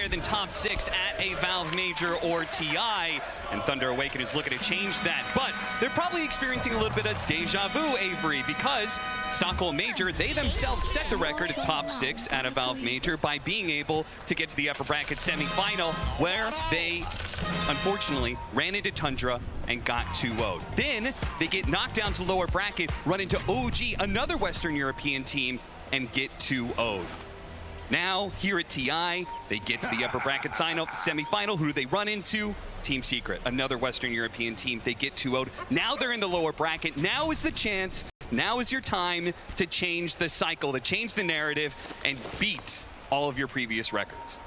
higher than top 6 at a Valve Major or TI, and Thunder Awaken is looking to change that. But they're probably experiencing a little bit of deja vu, Avery, because Stockholm Major, they themselves set the record at top 6 at a Valve Major by being able to get to the upper bracket semifinal, where they unfortunately ran into Tundra and got 2-0'd. Then they get knocked down to lower bracket, run into OG, another Western European team, and get 2-0'd. Now, here at TI, they get to the upper bracket semifinal. Who do they run into? Team Secret, another Western European team. They get 2-0'd. Now they're in the lower bracket. Now is the chance, now is your time to change the cycle, to change the narrative, and beat all of your previous records.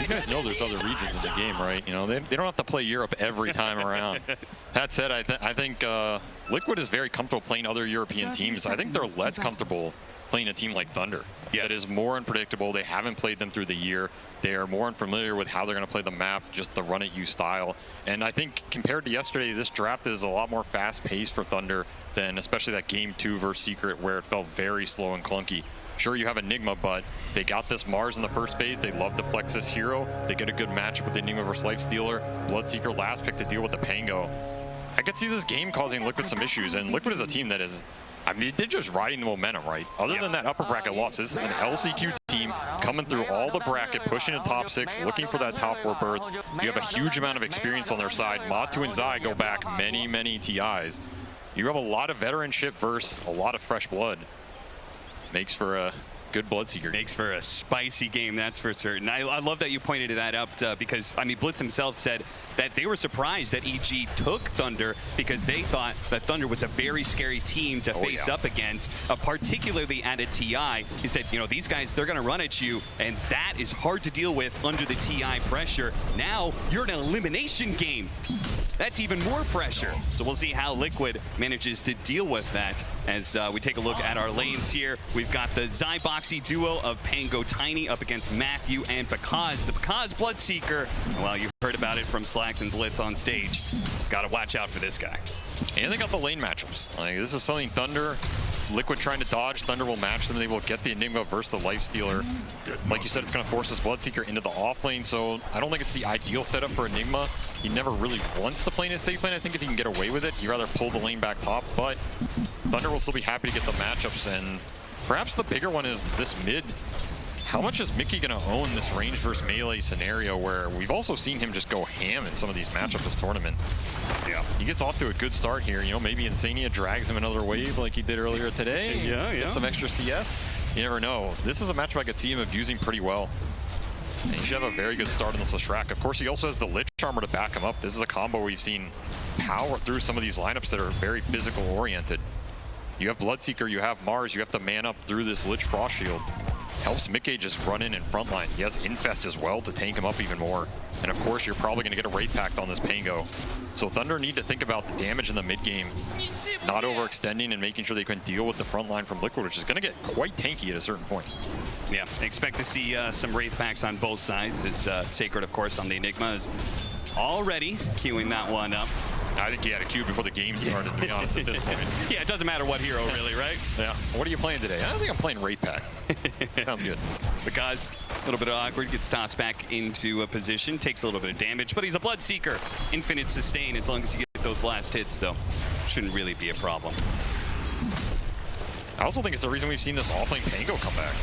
You guys know there's other regions in the game, right? You know, they don't have to play Europe every time around. That said, I think Liquid is very comfortable playing other European teams. I think they're less comfortable playing a team like Thunder. Yes. That is more unpredictable. They haven't played them through the year. They are more unfamiliar with how they're going to play the map, just the run-at-you style. And I think compared to yesterday, this draft is a lot more fast-paced for Thunder than especially that Game 2 versus Secret, where it felt very slow and clunky. Sure, you have Enigma, but they got this Mars in the first phase. They love to flex this hero. They get a good matchup with Enigma versus Lifestealer. Bloodseeker last pick to deal with the Pango. I could see this game causing Liquid some issues, and Liquid is a team that is, I mean, they're just riding the momentum, right? Other than that upper bracket loss, this is an LCQ team coming through all the bracket, pushing in top 6, looking for that top 4 berth. You have a huge amount of experience on their side. Matu and Zai go back many, many TIs. You have a lot of veteranship versus a lot of fresh blood. Makes for a good Bloodseeker. Makes for a spicy game, that's for certain. I love that you pointed that out because, I mean, Blitz himself said that they were surprised that EG took Thunder because they thought that Thunder was a very scary team to face up against, particularly at a TI. He said, you know, these guys, they're going to run at you, and that is hard to deal with under the TI pressure. Now, you're in an elimination game. That's even more pressure. So we'll see how Liquid manages to deal with that as we take a look at our lanes here. We've got the Zyboxy duo of Pango Tiny up against Matthew and Bakaz. The Bakaz Bloodseeker, well, you've heard about it from Slacks and Blitz on stage. Gotta watch out for this guy. And they got the lane matchups. Like, this is something Thunder, Liquid trying to dodge, Thunder will match them. They will get the Enigma versus the Lifestealer. Like you said, it's going to force this Bloodseeker into the off lane, so I don't think it's the ideal setup for Enigma. He never really wants to play in a safe lane. I think if he can get away with it, he'd rather pull the lane back top, but Thunder will still be happy to get the matchups, and perhaps the bigger one is this mid. How much is Mickey going to own this range versus melee scenario where we've also seen him just go ham in some of these matchups this tournament? Yeah. He gets off to a good start here. You know, maybe Insania drags him another wave like he did earlier today. Get some extra CS. You never know. This is a matchup I could see him abusing pretty well. And he should have a very good start on this Leshrac. Of course, he also has the Lich Armor to back him up. This is a combo we've seen power through some of these lineups that are very physical oriented. You have Bloodseeker, you have Mars, you have to man up through this Lich Frost Shield. Helps Mickey just run in front line. He has Infest as well to tank him up even more. And of course, you're probably going to get a Wraith Pact on this Pango. So Thunder need to think about the damage in the mid game, not overextending and making sure they can deal with the front line from Liquid, which is going to get quite tanky at a certain point. Yeah, expect to see some Wraith Packs on both sides. As Sacred, of course, on the Enigma is already queuing that one up. I think he had a queue before the game started, to be honest, at this point. Yeah, it doesn't matter what hero, really, right? Yeah. What are you playing today? I think I'm playing Wraith Pack. Sounds good. Because a little bit awkward, gets tossed back into a position, takes a little bit of damage, but he's a Bloodseeker. Infinite sustain as long as you get those last hits, so shouldn't really be a problem. I also think it's the reason we've seen this off-lane Pango come back.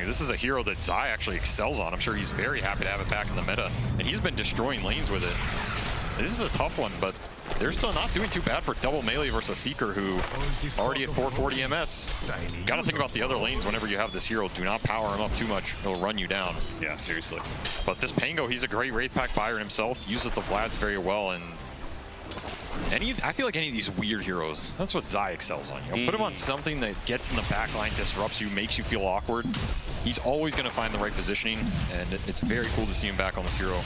This is a hero that Zai actually excels on. I'm sure he's very happy to have it back in the meta, and he's been destroying lanes with it. This is a tough one, but they're still not doing too bad for double melee versus Seeker, who already at 440 MS. Got to think about the other lanes whenever you have this hero. Do not power him up too much. He'll run you down. Yeah, seriously. But this Pango, he's a great Wraith Pack buyer himself. Uses the Vlads very well, and I feel like any of these weird heroes, that's what Zai excels on. You know, put him on something that gets in the backline, disrupts you, makes you feel awkward. He's always going to find the right positioning, and it's very cool to see him back on this hero.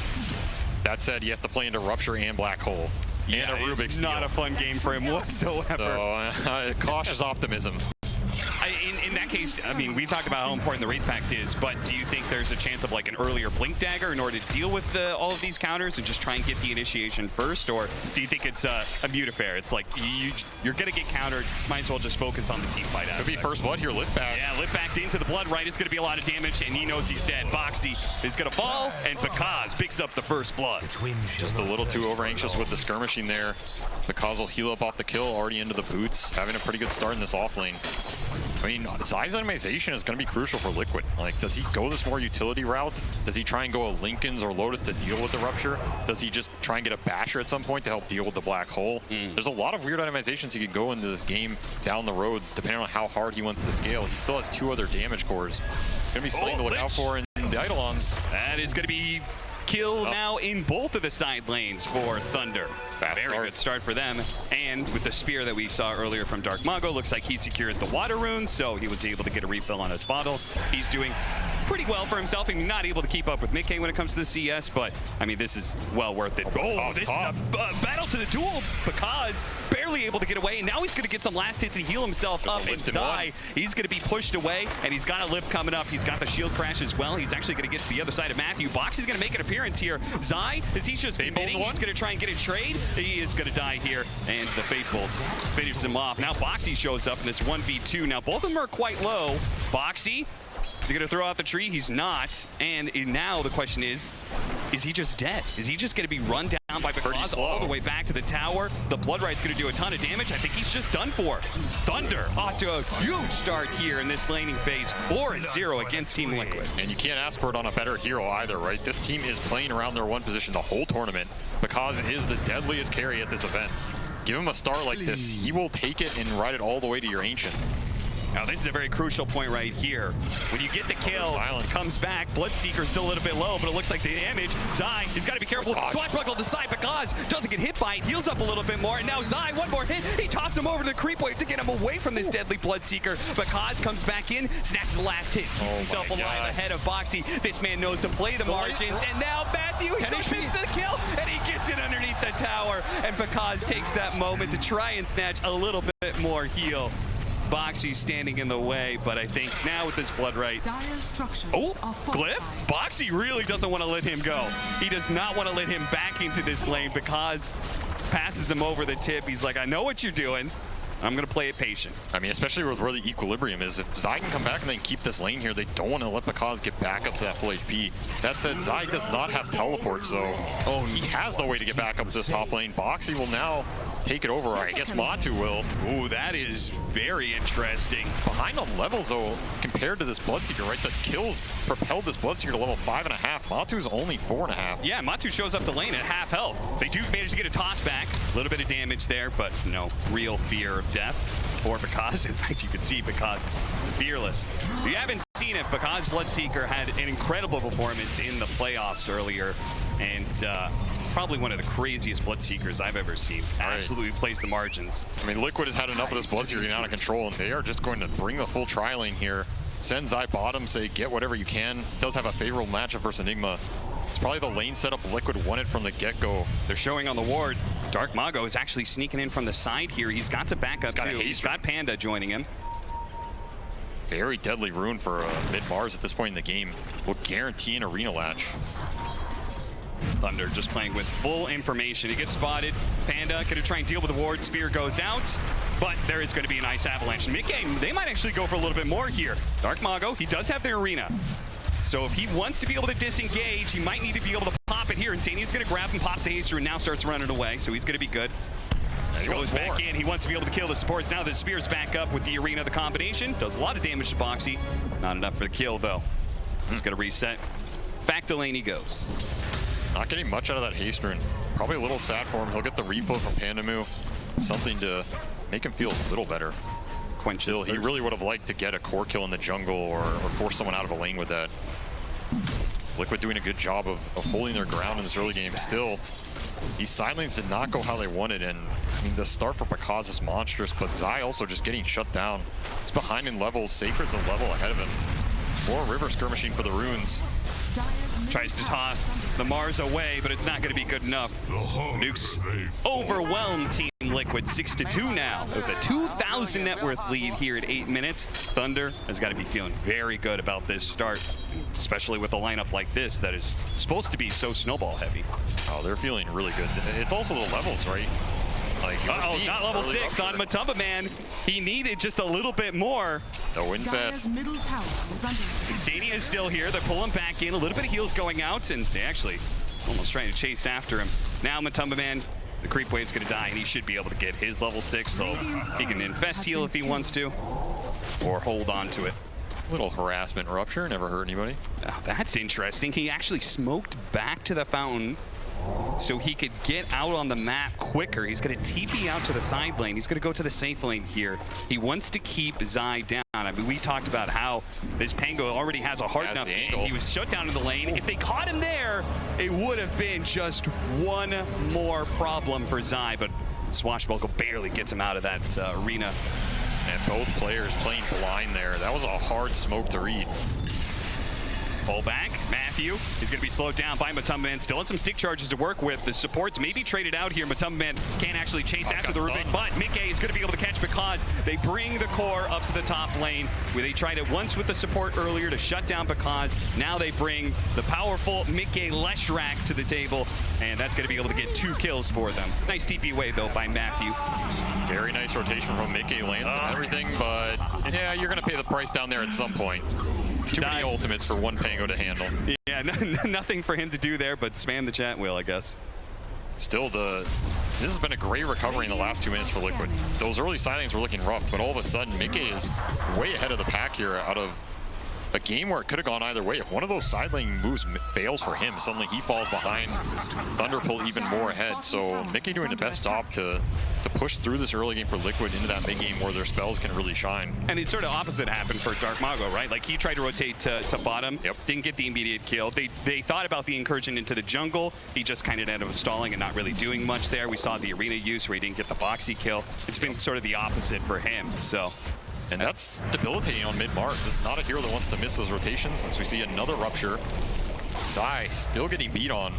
That said, he has to play into Rupture and Black Hole. Yeah, and a Rubik's not a fun game for him whatsoever. So, cautious optimism. In that that case, I mean, we talked about how important the Wraith Pact is, but do you think there's a chance of like an earlier Blink Dagger in order to deal with all of these counters and just try and get the initiation first? Or do you think it's a mute affair? It's like you're going to get countered, might as well just focus on the team fight aspect. Could be first blood here, lift back. Yeah, lift back into the blood, right? It's going to be a lot of damage, and he knows he's dead. Boxy is going to fall, and Bakaz picks up the first blood. Just a little too over anxious with the skirmishing there. Bakaz will heal up off the kill, already into the boots, having a pretty good start in this off lane. I mean, Zai's itemization is going to be crucial for Liquid. Like, does he go this more utility route? Does he try and go a Linken's or Lotus to deal with the Rupture? Does he just try and get a Basher at some point to help deal with the Black Hole? There's a lot of weird itemizations he could go into this game down the road, depending on how hard he wants to scale. He still has 2 other damage cores. It's going to be something to look out for in the Eidolons. That is going to be kill now in both of the side lanes for Thunder. Very good start for them. And with the spear that we saw earlier from Dark Mago, looks like he secured the water rune, so he was able to get a refill on his bottle. He's doing pretty well for himself. I mean, not able to keep up with Mickey when it comes to the CS, but I mean, this is well worth it. Oh, this is a battle to the duel. Bakaz barely able to get away, and now he's going to get some last hit to heal himself up. And Zai, he's going to be pushed away, and he's got a lift coming up. He's got the shield crash as well. He's actually going to get to the other side of Matthew. Box is going to make an appearance here. Zai, is he just committing? He's going to try and get a trade. He is going to die here, and the Fateful finishes him off. Now Boxy shows up in this 1v2. Now both of them are quite low. Boxy, is he going to throw out the tree? He's not. And now the question is he just dead? Is he just going to be run down by Bakaz all the way back to the tower? The Blood Right's going to do a ton of damage. I think he's just done for. Thunder off to a huge start here in this laning phase. 4-0 against Team Liquid. And you can't ask for it on a better hero either, right? This team is playing around their one position the whole tournament. Bakaz is the deadliest carry at this event. Give him a start like this, he will take it and ride it all the way to your Ancient. Now this is a very crucial point right here. When you get the kill, comes back, Bloodseeker's still a little bit low, but it looks like the damage. Zai, he's got to be careful. Swashbuckle to the side, Bakaz doesn't get hit by it, heals up a little bit more, and now Zai, one more hit, he tosses him over to the creep wave to get him away from this deadly Bloodseeker. Bakaz comes back in, snatches the last hit, keeps himself alive ahead of Boxy. This man knows to play the margins, and now Matthew, he gets the kill, and he gets it underneath the tower, and Bakaz takes that moment to try and snatch a little bit more heal. Boxy's standing in the way, but I think now with this Blood Right. Glyph? Boxy really doesn't want to let him go. He does not want to let him back into this lane because passes him over the tip. He's like, I know what you're doing. I'm going to play it patient. I mean, especially with where the equilibrium is. If Zai can come back and then keep this lane here, they don't want to let Bakaz get back up to that full HP. That said, Zai does not have teleport, so he has no way to get back up to this top lane. Boxy will now take it over. I guess Matu will. Ooh, that is very interesting. Behind on levels, though, compared to this Bloodseeker, right? The kills propelled this Bloodseeker to level 5.5. Matu's only 4.5. Yeah, Matu shows up the lane at half health. They do manage to get a toss back. A little bit of damage there, but no real fear of death for Bakaz. In fact, you can see Bakaz fearless. If you haven't seen it, Bakaz Bloodseeker had an incredible performance in the playoffs earlier, and probably one of the craziest Bloodseekers I've ever seen. Absolutely plays the margins. I mean, Liquid has had enough of this Bloodseeker getting out of control, and they are just going to bring the full tri-lane here. Send Zai bottom, say get whatever you can. Does have a favorable matchup versus Enigma. It's probably the lane setup Liquid wanted from the get-go. They're showing on the ward. Dark Mago is actually sneaking in from the side here. He's got to back up too. He's got Panda joining him. Very deadly rune for mid-Mars at this point in the game. Will guarantee an arena latch. Thunder just playing with full information. He gets spotted. Panda gonna try and deal with the ward. Spear goes out, but there is gonna be a nice avalanche. Mid-game, they might actually go for a little bit more here. Dark Mago, he does have the arena. So if he wants to be able to disengage, he might need to be able to pop it here. And Insania's gonna grab him, pops the haste and now starts running away. So he's gonna be good. He goes back in. He wants to be able to kill the supports. Now the Spear's back up with the arena. The combination does a lot of damage to Boxy. Not enough for the kill though. He's gonna reset. Back to lane he goes. Not getting much out of that haste rune. Probably a little sad for him. He'll get the refill from Pandamu. Something to make him feel a little better. Still, he really would have liked to get a core kill in the jungle or force someone out of a lane with that. Liquid doing a good job of holding their ground in this early game. Still, these side lanes did not go how they wanted, and I mean, the start for Bakaz is monstrous, but Zai also just getting shut down. He's behind in levels. Sacred's a level ahead of him. More river skirmishing for the runes. Tries to toss the Mars away, but it's not going to be good enough. Nukes overwhelmed Team Liquid 6-2 now with a 2,000 net worth lead here at 8 minutes. Thunder has got to be feeling very good about this start, especially with a lineup like this that is supposed to be so snowball heavy. Oh, they're feeling really good. It's also the levels, right? Like, uh-oh, not level 6 on Matumba Man. He needed just a little bit more. The Windfest. Insania is still here. They're pulling back in. A little bit of heals going out, and they actually almost trying to chase after him. Now Matumba Man, the creep wave's going to die, and he should be able to get his level 6, so he can infest heal if he wants to, or hold on to it. Little harassment rupture, never hurt anybody. Oh, that's interesting. He actually smoked back to the fountain so he could get out on the map quicker. He's going to TP out to the side lane. He's going to go to the safe lane here. He wants to keep Zai down. I mean, we talked about how this Pango already has a hard enough game. He was shut down in the lane. If they caught him there, it would have been just one more problem for Zai, but Swashbuckle barely gets him out of that arena. And both players playing blind there. That was a hard smoke to read. Pull back. Matthew is going to be slowed down by Matumba Man. Still has some stick charges to work with. The supports may be traded out here. Matumba Man can't actually chase after the Rubik, but Mickey is going to be able to catch because they bring the core up to the top lane, where they tried it once with the support earlier to shut down because now they bring the powerful Mickey Leshrak to the table, and that's going to be able to get 2 kills for them. Nice TP wave, though, by Matthew. Very nice rotation from Mickey, lands and everything, but yeah, you're going to pay the price down there at some point. Too many ultimates for one Pango to handle. Yeah, nothing for him to do there, but spam the chat wheel, I guess. Still, this has been a great recovery in the last 2 minutes for Liquid. Those early signings were looking rough, but all of a sudden, Mickey is way ahead of the pack here out of a game where it could have gone either way. If one of those side lane moves fails for him, suddenly he falls behind. Thunder pull even more ahead. So Mickey doing the best job to push through this early game for Liquid into that mid game where their spells can really shine. And it's sort of opposite happened for Dark Mago, right? Like he tried to rotate to bottom, didn't get the immediate kill. They thought about the incursion into the jungle. He just kind of ended up stalling and not really doing much there. We saw the arena use where he didn't get the boxy kill. It's been sort of the opposite for him, so. And that's debilitating on mid-Mars. This is not a hero that wants to miss those rotations, since we see another rupture. Zai still getting beat on.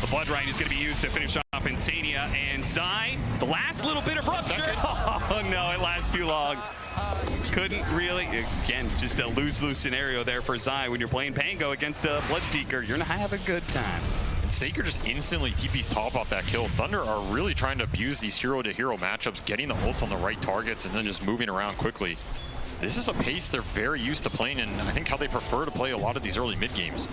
The Blood Rite is going to be used to finish off Insania, and Zai, the last little bit of rupture. Oh no, it lasts too long. Couldn't really, again, just a lose-lose scenario there for Zai when you're playing Pango against a Bloodseeker. You're going to have a good time. Saker just instantly TP's top off that kill. Thunder are really trying to abuse these hero-to-hero matchups, getting the ults on the right targets and then just moving around quickly. This is a pace they're very used to playing, and I think how they prefer to play a lot of these early mid games.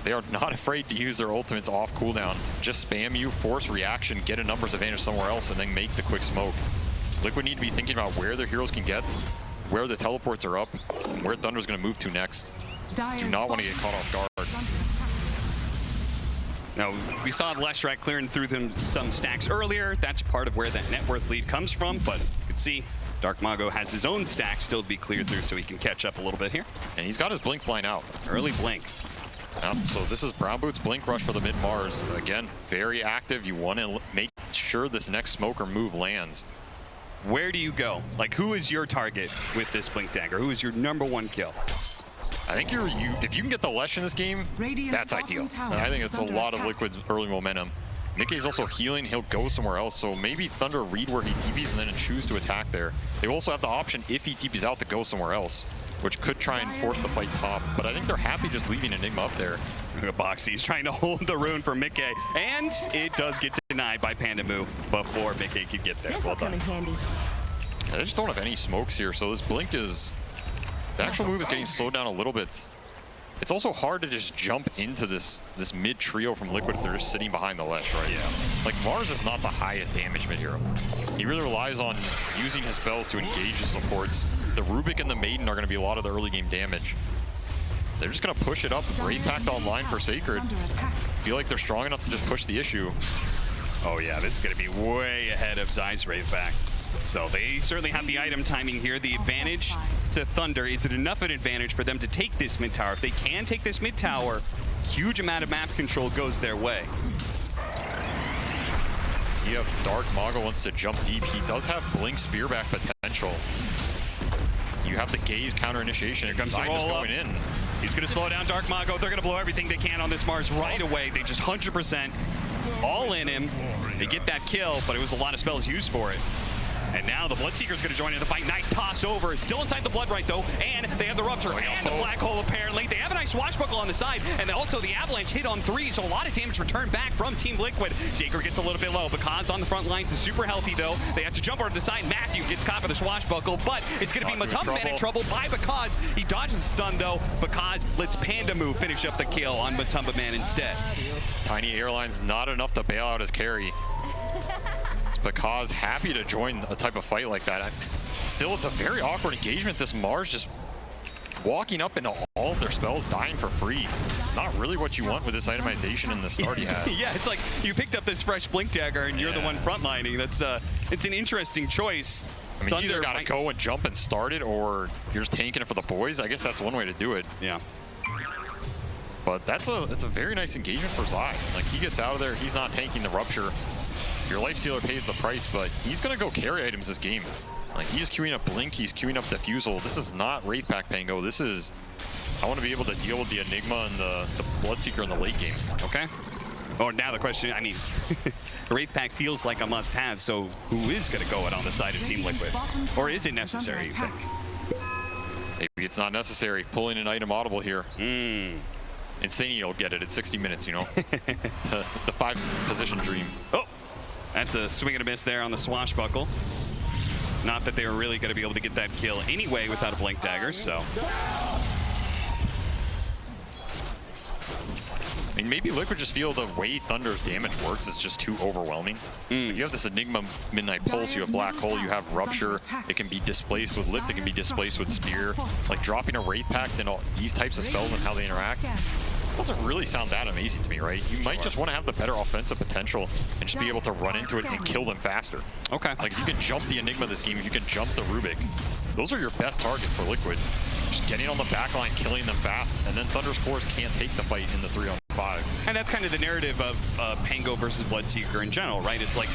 They are not afraid to use their ultimates off cooldown. Just spam you, force reaction, get a numbers advantage somewhere else, and then make the quick smoke. Liquid need to be thinking about where their heroes can get, where the teleports are up, and where Thunder's going to move to next. Do not want to get caught off guard. Now, we saw Leshrak clearing through them some stacks earlier. That's part of where that net worth lead comes from, but you can see Dark Mago has his own stack still to be cleared through, so he can catch up a little bit here. And he's got his Blink flying out. Early Blink. So this is Brown Boots Blink Rush for the mid-Mars. Again, very active. You want to make sure this next smoke or move lands. Where do you go? Like, who is your target with this Blink Dagger? Who is your #1 kill? I think if you can get the Lesh in this game, that's ideal. I think it's a lot of Liquid's early momentum. Mickey's also healing. He'll go somewhere else, so maybe Thunder read where he TPs and then choose to attack there. They also have the option, if he TPs out, to go somewhere else, which could try and force the fight top. But I think they're happy just leaving Enigma up there. Boxy's trying to hold the rune for Mickey, and it does get denied by Pandamu before Mickey could get there. Well done. They just don't have any smokes here, so this Blink is... The actual move is getting slowed down a little bit. It's also hard to just jump into this mid trio from Liquid if they're just sitting behind the Lesh, right? Yeah. Like, Mars is not the highest damage mid hero. He really relies on using his spells to engage his supports. The Rubik and the Maiden are going to be a lot of the early game damage. They're just going to push it up. Brave Pact online for Sacred. Feel like they're strong enough to just push the issue. Oh yeah, this is going to be way ahead of Zai's Brave Pact. So they certainly have the item timing here. The advantage to Thunder, is it enough an advantage for them to take this mid tower? If they can take this mid tower, huge amount of map control goes their way. So you have Dark Mago wants to jump deep. He does have Blink Spearback potential. You have the Gaze counter initiation. Here comes the roll up. Going in. He's going to slow down Dark Mago. They're going to blow everything they can on this Mars right away. They just 100%. all in him. They get that kill, but it was a lot of spells used for it. And now the Bloodseeker's going to join in the fight. Nice toss over. Still inside the Blood Right, though. And they have the Rupture and the Black Hole, apparently. They have a nice Swashbuckle on the side. And also the Avalanche hit on 3, so a lot of damage returned back from Team Liquid. Zaker gets a little bit low. Bakaz on the front lines is super healthy, though. They have to jump over to the side. Matthew gets caught by the Swashbuckle, but it's going to be Matumba Man in trouble by Bakaz. He dodges the stun, though. Bakaz lets Panda Move finish up the kill on Matumba Man instead. Tiny Airline's not enough to bail out his carry. Because happy to join a type of fight like that. Still, it's a very awkward engagement. This Mars just walking up into all of their spells, dying for free. Not really what you want with this itemization in the start he had. Yeah, it's like you picked up this fresh Blink Dagger and you're the one frontlining. That's it's an interesting choice. I mean, you either gotta go and jump and start it, or you're just tanking it for the boys. I guess that's one way to do it. Yeah. But that's a very nice engagement for Zai. Like, he gets out of there, he's not tanking the Rupture. Your Lifestealer pays the price, but he's going to go carry items this game. Like, he's queuing up Blink, he's queuing up Diffusal. This is not Wraith Pack Pango. This is, I want to be able to deal with the Enigma and the Bloodseeker in the late game. Okay. Oh, now the question, I mean, Wraith Pack feels like a must-have, so who is going to go it on the side of Team Liquid? Or is it necessary, you think? Maybe it's not necessary. Pulling an item audible here. Insania will get it at 60 minutes, you know? the 5-position dream. Oh! That's a swing and a miss there on the Swashbuckle. Not that they were really going to be able to get that kill anyway without a Blink Dagger, so. I mean, maybe Liquid just feel the way Thunder's damage works is just too overwhelming. You have this Enigma Midnight Pulse, you have Black Hole, you have Rupture. It can be displaced with Lift, it can be displaced with Spear. Like, dropping a Wraith Pact and all these types of spells and how they interact doesn't really sound that amazing to me, right? You might just want to have the better offensive potential and just be able to run into it and kill them faster. Okay. Like, if you can jump the Enigma this game, if you can jump the Rubik, those are your best targets for Liquid. Just getting on the back line, killing them fast, and then Thunder's cores can't take the fight in the 3-on-5. And that's kind of the narrative of Pango versus Bloodseeker in general, right? It's like,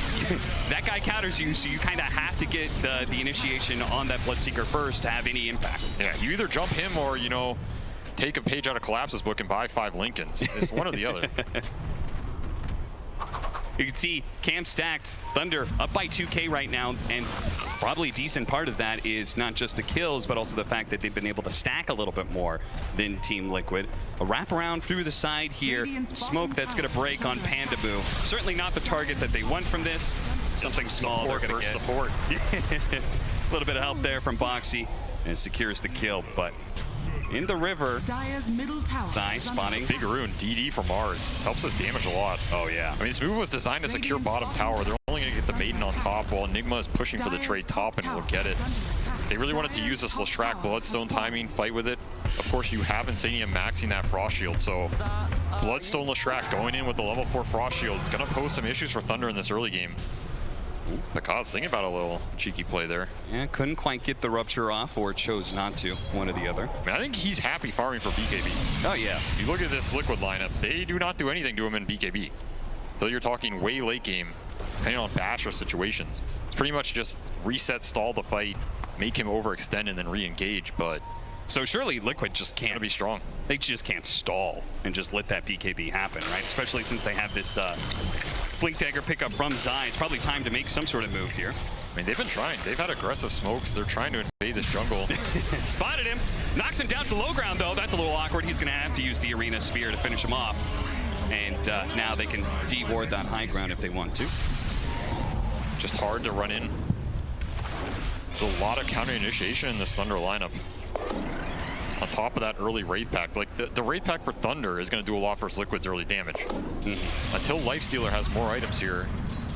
that guy counters you, so you kind of have to get the initiation on that Bloodseeker first to have any impact. Yeah, you either jump him or, you know, take a page out of Collapse's book and buy 5 Lincolns. It's one or the other. You can see Cam stacked. Thunder up by 2K right now, and probably a decent part of that is not just the kills, but also the fact that they've been able to stack a little bit more than Team Liquid. A wraparound through the side here. Smoke that's going to break on Panda Boo. Certainly not the target that they want from this. Something small they're going to get. Support. A little bit of help there from Boxy, and it secures the kill, but in the river, Zai spotting. Big rune, DD for Mars. Helps us damage a lot. Oh, yeah. I mean, this move was designed to secure bottom tower. They're only going to get the Maiden on top, while Enigma is pushing for the trade top and will get it. They really wanted to use this Leshrac Bloodstone timing, fight with it. Of course, you have Insania maxing that Frost Shield, so Bloodstone Leshrac going in with the level 4 Frost Shield. It's going to pose some issues for Thunder in this early game. Bakaz thinking about a little cheeky play there. Yeah, couldn't quite get the Rupture off, or chose not to, one or the other. I mean, I think he's happy farming for BKB. Oh, yeah. You look at this Liquid lineup, they do not do anything to him in BKB. So you're talking way late game, depending on bash or situations. It's pretty much just reset, stall the fight, make him overextend, and then re-engage, but... So surely Liquid just can't be strong. They just can't stall and just let that BKB happen, right? Especially since they have this Blink Dagger pickup from Zai. It's probably time to make some sort of move here. I mean, they've been trying. They've had aggressive smokes. They're trying to invade this jungle. Spotted him. Knocks him down to the low ground, though. That's a little awkward. He's going to have to use the Arena Spear to finish him off. And now they can de-ward that high ground if they want to. Just hard to run in. There's a lot of counter initiation in this Thunder lineup. On top of that early Wraith Pack, like the Wraith Pack for Thunder is going to do a lot for his Liquid's early damage. Until Lifestealer has more items here,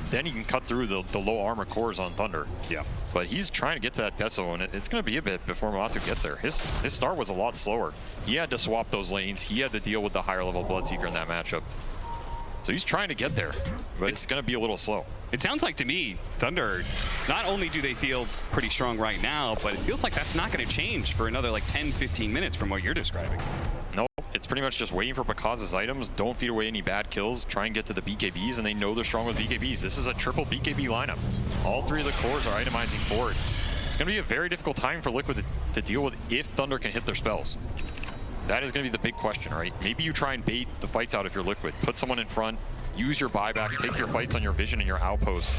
then he can cut through the low armor cores on Thunder. Yeah. But he's trying to get to that Deso, and it's going to be a bit before Matu gets there. His start was a lot slower. He had to swap those lanes. He had to deal with the higher level Bloodseeker in that matchup. So he's trying to get there, but it's going to be a little slow. It sounds like to me, Thunder, not only do they feel pretty strong right now, but it feels like that's not going to change for another like 10, 15 minutes from what you're describing. No, it's pretty much just waiting for Bakaz's items. Don't feed away any bad kills. Try and get to the BKBs, and they know they're strong with BKBs. This is a triple BKB lineup. All 3 of the cores are itemizing for it. It's going to be a very difficult time for Liquid to deal with if Thunder can hit their spells. That is going to be the big question, right? Maybe you try and bait the fights out if you're Liquid. Put someone in front, use your buybacks, take your fights on your vision and your outpost.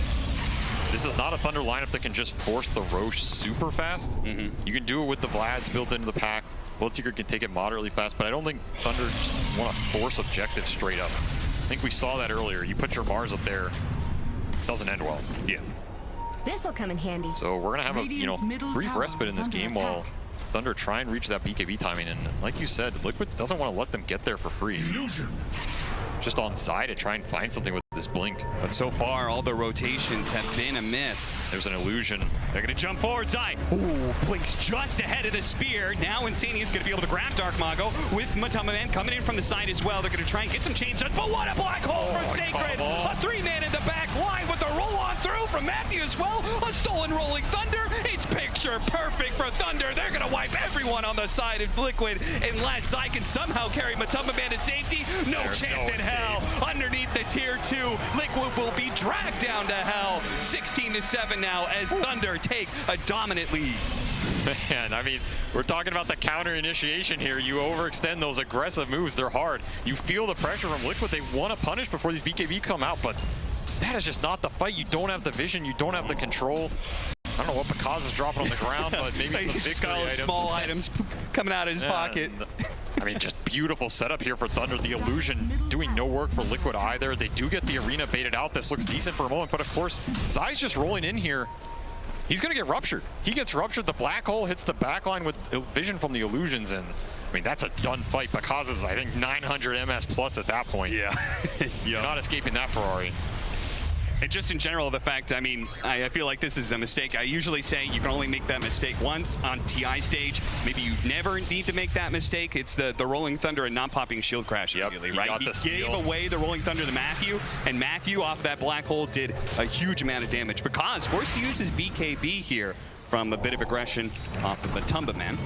This is not a Thunder lineup that can just force the Roche super fast. You can do it with the Vlads built into the pack. Bloodseeker can take it moderately fast, but I don't think Thunder just want to force objectives straight up. I think we saw that earlier. You put your Mars up there, doesn't end well. Yeah. This'll come in handy. So we're gonna have a brief respite in this game while Thunder try and reach that BKB timing. And like you said, Liquid doesn't want to let them get there for free. Just on side to try and find something with this blink. But so far, all the rotations have been a miss. There's an illusion. They're going to jump forward side. Ooh, Blink's just ahead of the spear. Now Insania is going to be able to grab Dark Mago with Matama Man coming in from the side as well. They're going to try and get some chains done. But what a black hole from Sacred. A 3-man in the back line with a roll on through from Matthew as well. A stolen rolling Thunder. It's picture perfect for Thunder. They're going to wipe everyone on the side of Liquid unless Zai can somehow carry Matama Man to safety. There's chance in hell. Underneath the tier 2, Liquid will be dragged down to hell. 16-7 now as Thunder take a dominant lead. Man, I mean, we're talking about the counter initiation here. You overextend those aggressive moves. They're hard. You feel the pressure from Liquid. They want to punish before these BKB come out, but that is just not the fight. You don't have the vision. You don't have the control. I don't know what Pakaz is dropping on the ground, but maybe some victory items. Small items coming out of his pocket. I mean, just beautiful setup here for Thunder. The illusion doing no work for Liquid either. They do get the arena baited out. This looks decent for a moment, but of course, Zai's just rolling in here. He's going to get ruptured. He gets ruptured. The black hole hits the backline with vision from the illusions, and I mean, that's a done fight. Pakaz is, I think, 900 MS plus at that point. Yeah. You're not escaping that Ferrari. And just in general, the fact, I mean, I feel like this is a mistake. I usually say you can only make that mistake once on TI stage. Maybe you never need to make that mistake. It's the Rolling Thunder and not popping shield crash immediately, right? He gave away the Rolling Thunder to Matthew, and Matthew off that black hole did a huge amount of damage because forced to use his BKB here from a bit of aggression off of the Tumba Man.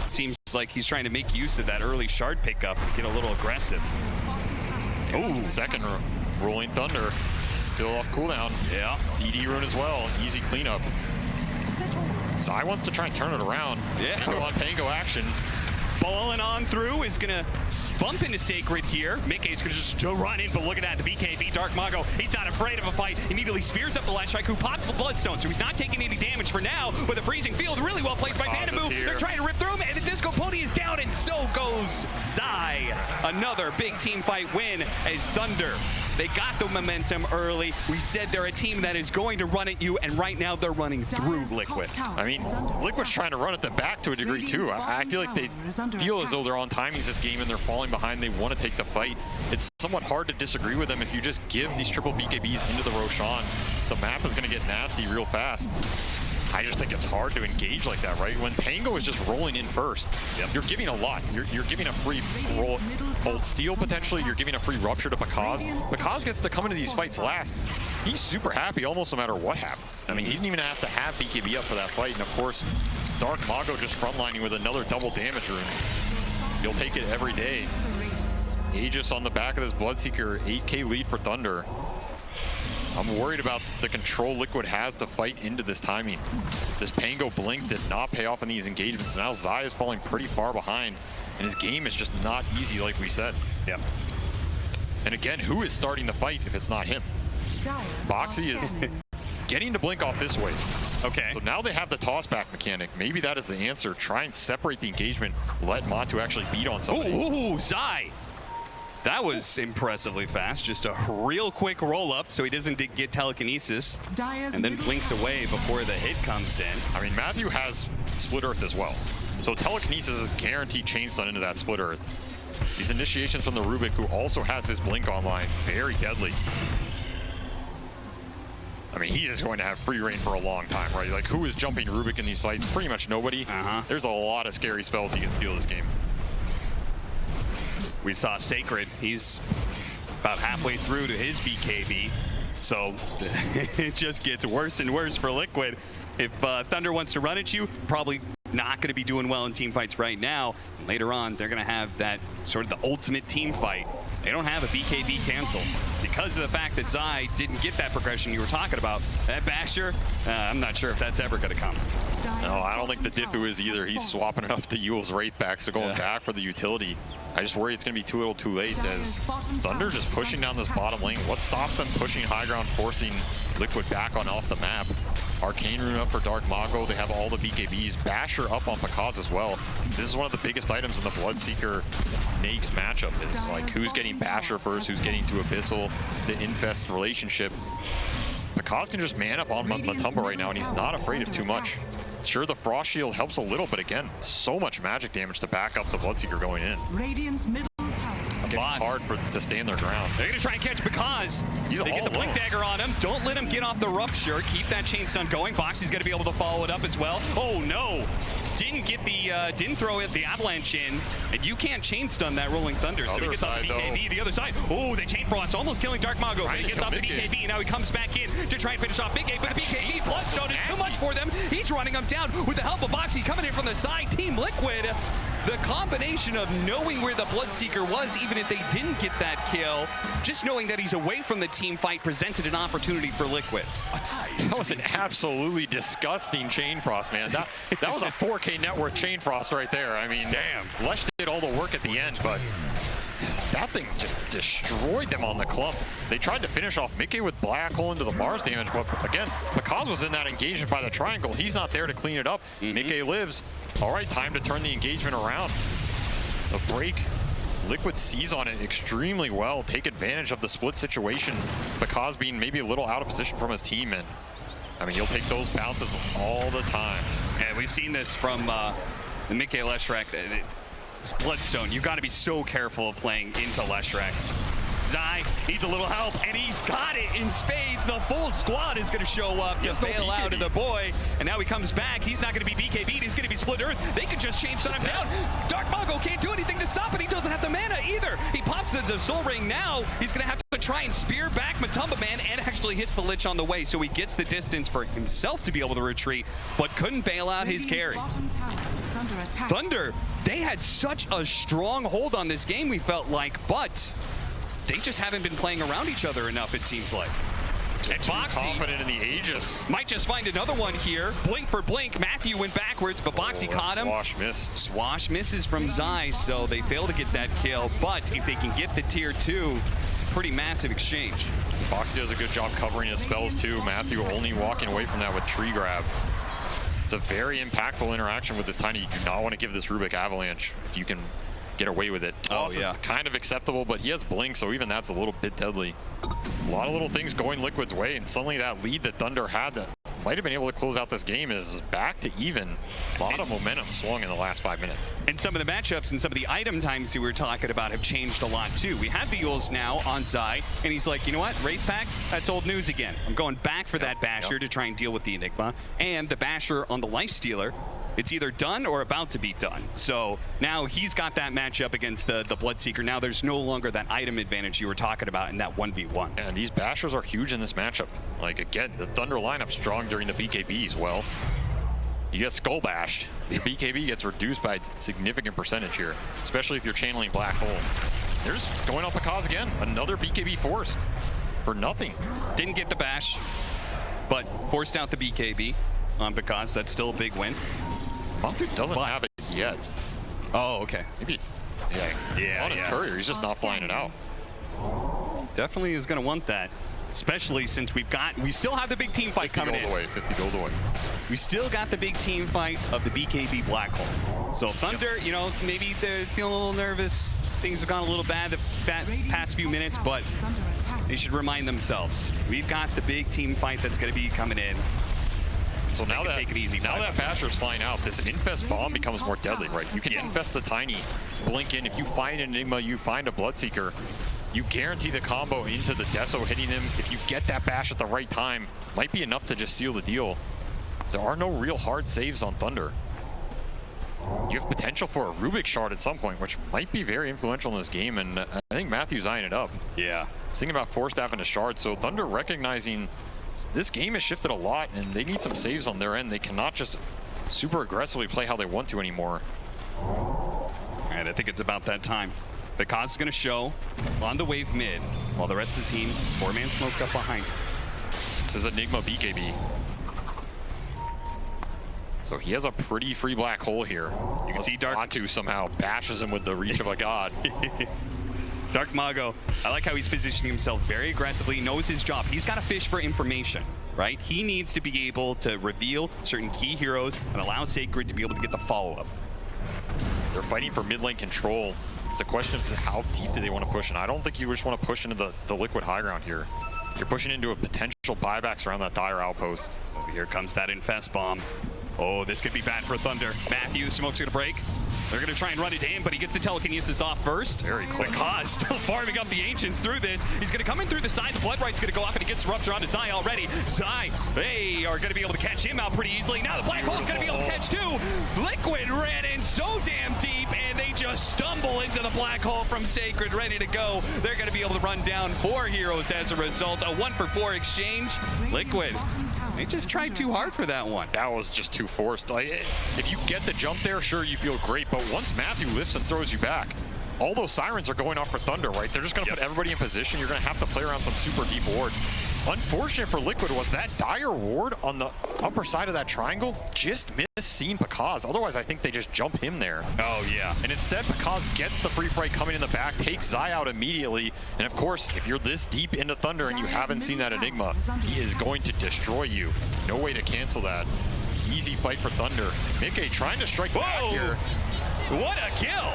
Seems like he's trying to make use of that early shard pickup and get a little aggressive. Oh, second Rolling Thunder. Still off cooldown. Yeah. DD rune as well. Easy cleanup. Zai wants to try and turn it around. Yeah. Pango on Pango action. Balling on through is going to bump into Sacred here. Mickey's going to just run in, but look at that. The BKB Dark Mago, he's not afraid of a fight. Immediately spears up the Last Strike, who pops the Bloodstone, so he's not taking any damage for now. With a freezing field, really well placed by Vandamu. They're trying to rip through him, and the Disco Pony is down, and so goes Zai. Another big team fight win as Thunder. They got the momentum early. We said they're a team that is going to run at you, and right now they're running through Liquid. I mean, Liquid's trying to run at them back to a degree too. I feel like they feel as though they're on timings this game and they're falling behind. They want to take the fight. It's somewhat hard to disagree with them if you just give these triple BKBs into the Roshan. The map is going to get nasty real fast. I just think it's hard to engage like that, right? When Pango is just rolling in first, you're giving a lot. You're giving a free roll, Bolt Steel potentially. You're giving a free Rupture to Pakaz. Pakaz gets to come into these fights last. He's super happy almost no matter what happens. I mean, he didn't even have to have BKB up for that fight. And of course, Dark Mago just frontlining with another double damage rune. You'll take it every day. Aegis on the back of this Bloodseeker, 8K lead for Thunder. I'm worried about the control Liquid has to fight into this timing. This Pango blink did not pay off in these engagements. Now Zai is falling pretty far behind, and his game is just not easy like we said. Yeah. And again, who is starting the fight if it's not him? Boxy is getting to blink off this way. Okay. So now they have the toss back mechanic. Maybe that is the answer. Try and separate the engagement. Let Matu actually beat on somebody. Ooh, Zai. That was impressively fast. Just a real quick roll up so he doesn't get telekinesis. And then blinks away before the hit comes in. I mean, Matthew has Split Earth as well. So telekinesis is guaranteed chain stun into that Split Earth. These initiations from the Rubik, who also has his blink online, very deadly. I mean, he is going to have free reign for a long time, right? Like, who is jumping Rubik in these fights? Pretty much nobody. There's a lot of scary spells he can steal this game. We saw Sacred. He's about halfway through to his BKB. So it just gets worse and worse for Liquid. If Thunder wants to run at you, probably not going to be doing well in team fights right now. Later on, they're going to have that sort of the ultimate team fight. They don't have a BKB cancel because because of the fact that Zai didn't get that progression you were talking about. That Basher, I'm not sure if that's ever going to come. No, I don't think the Diffu is either. He's swapping it up to Yule's Wraith back, so going back for the utility. I just worry it's going to be too little too late as Thunder just pushing down this bottom lane. What stops them pushing high ground, forcing Liquid back on off the map? Arcane Rune up for Dark Mago. They have all the BKBs. Basher up on Pakaz as well. This is one of the biggest items in the Bloodseeker Nakes matchup. Is like who's getting Basher first, who's getting to Abyssal, the Infest relationship. Pakaz can just man up on Matumba right now, and he's not afraid of too much. Sure, the Frost Shield helps a little, but again, so much magic damage to back up the Bloodseeker going in. Radiant's middle tower. Getting hard to stand their ground. They're going to try and catch Pakaz. They get the Blink Dagger on him. Don't let him get off the Rupture. Keep that chain stun going. Boxy's going to be able to follow it up as well. Oh, no. Didn't throw it the Avalanche in, and you can't chain stun that Rolling Thunder. So he gets off the BKB. The other side. Oh, they chain frost, almost killing Dark Mago. But he gets off the BKB. Now he comes back in to try and finish off Big A. But the BKB Bloodstone is too much for them. He's running them down with the help of Boxy coming in from the side. Team Liquid. The combination of knowing where the Bloodseeker was, even if they didn't get that kill, just knowing that he's away from the team fight presented an opportunity for Liquid. That was an absolutely disgusting chain frost, man. That was a 4K net worth chain frost right there. I mean, damn. Lesh did all the work at the end, but that thing just destroyed them on the clump. They tried to finish off Mickey with Black Hole into the Mars damage, but again, Pakaz was in that engagement by the triangle. He's not there to clean it up. Mickey lives. All right, time to turn the engagement around. The break. Liquid sees on it extremely well, take advantage of the split situation. Pakaz being maybe a little out of position from his team, and I mean, he'll take those bounces all the time. And we've seen this from the Mickey Leshrac. This Bloodstone, you've got to be so careful of playing into Leshrac. Zai needs a little help, and he's got it in spades. The full squad is going to show up to bail out of the boy. And now he comes back. He's not going to be BKB'd. He's going to be split earth. They could just change time down. Dark Mago can't do anything to stop it. He doesn't have the mana either. He pops the Soul Ring now. He's going to have to try and spear back Matumba Man and actually hit the Lich on the way. So he gets the distance for himself to be able to retreat, but couldn't bail out his carry. Thunder, they had such a strong hold on this game, we felt like, but they just haven't been playing around each other enough, it seems like. And Boxy confident in the Aegis. Might just find another one here. Blink for blink. Matthew went backwards, but Boxy caught him. Swash missed. Swash misses from Zai, so they fail to get that kill. But if they can get the tier 2, it's a pretty massive exchange. Boxy does a good job covering his spells too. Matthew only walking away from that with Tree Grab. It's a very impactful interaction with this Tiny. You do not want to give this Rubik Avalanche if you can get away with it. Toss is kind of acceptable, but he has Blink, so even that's a little bit deadly. A lot of little things going Liquid's way, and suddenly that lead that Thunder had that might have been able to close out this game is back to even. A lot of momentum swung in the last 5 minutes. And some of the matchups and some of the item times that we were talking about have changed a lot too. We have the Yules now on Zai, and he's like, you know what, Wraith Pact, that's old news again. I'm going back for that Basher to try and deal with the Enigma, and the Basher on the Lifestealer. It's either done or about to be done. So now he's got that matchup against the Bloodseeker. Now there's no longer that item advantage you were talking about in that 1v1. And these Bashers are huge in this matchup. Like, again, the Thunder lineup strong during the BKBs. Well, you get Skull Bashed. Your BKB gets reduced by a significant percentage here, especially if you're channeling Black Hole. There's going up Pakaz again. Another BKB forced for nothing. Didn't get the bash, but forced out the BKB on Pakaz. That's still a big win. Matu doesn't have it yet. Oh, okay. Maybe, on his courier, he's just not flying it out. Definitely is going to want that, especially since we still have the big team fight coming in. 50 gold away. We still got the big team fight of the BKB Black Hole. So Thunder, you know, maybe they're feeling a little nervous. Things have gone a little bad the past few minutes, but they should remind themselves. We've got the big team fight that's going to be coming in. So now that Basher's flying out, this Infest Bomb becomes more deadly, right? You can Infest the Tiny, blink in. If you find an Enigma, you find a Bloodseeker, you guarantee the combo into the Deso hitting him. If you get that Bash at the right time, might be enough to just seal the deal. There are no real hard saves on Thunder. You have potential for a Rubik Shard at some point, which might be very influential in this game, and I think Matthew's eyeing it up. Yeah. He's thinking about Force Staff and a Shard, so Thunder recognizing this game has shifted a lot, and they need some saves on their end. They cannot just super aggressively play how they want to anymore. All right, I think it's about that time. Because is going to show on the wave mid, while the rest of the team, 4-man smoked up behind him. This is Enigma BKB. So he has a pretty free black hole here. You can see Datu somehow bashes him with the reach of a god. Dark Mago, I like how he's positioning himself very aggressively, knows his job. He's got to fish for information, right? He needs to be able to reveal certain key heroes and allow Sacred to be able to get the follow-up. They're fighting for mid lane control. It's a question of how deep do they want to push, and I don't think you just want to push into the Liquid high ground here. You're pushing into a potential buybacks around that dire outpost. Oh, here comes that Infest Bomb. Oh, this could be bad for Thunder. Matthew, smoke's gonna break. They're gonna try and run it to him, but he gets the telekinesis off first. Very quick. Because still farming up the Ancients through this. He's gonna come in through the side. The Blood Right's gonna go off, and he gets Rupture onto Zai already. Zai, they are gonna be able to catch him out pretty easily. Now the Black Hole's gonna be able to catch too. Liquid ran in so damn deep, and they just stumble into the Black Hole from Sacred, ready to go. They're gonna be able to run down 4 heroes as a result. A 1-for-4 exchange. Liquid, they just tried too hard for that one. That was just too forced. Like, if you get the jump there, sure, you feel great, but once Matthew lifts and throws you back, all those sirens are going off for Thunder, right? They're just going to put everybody in position. You're going to have to play around some super deep ward. Unfortunate for Liquid was that dire ward on the upper side of that triangle just missed seeing Pakaz. Otherwise, I think they just jump him there. Oh, yeah. And instead, Pakaz gets the free fray coming in the back, takes Zai out immediately. And of course, if you're this deep into Thunder and you haven't seen that Enigma, he is going to destroy you. No way to cancel that. Easy fight for Thunder. Mickey trying to strike back here. What a kill!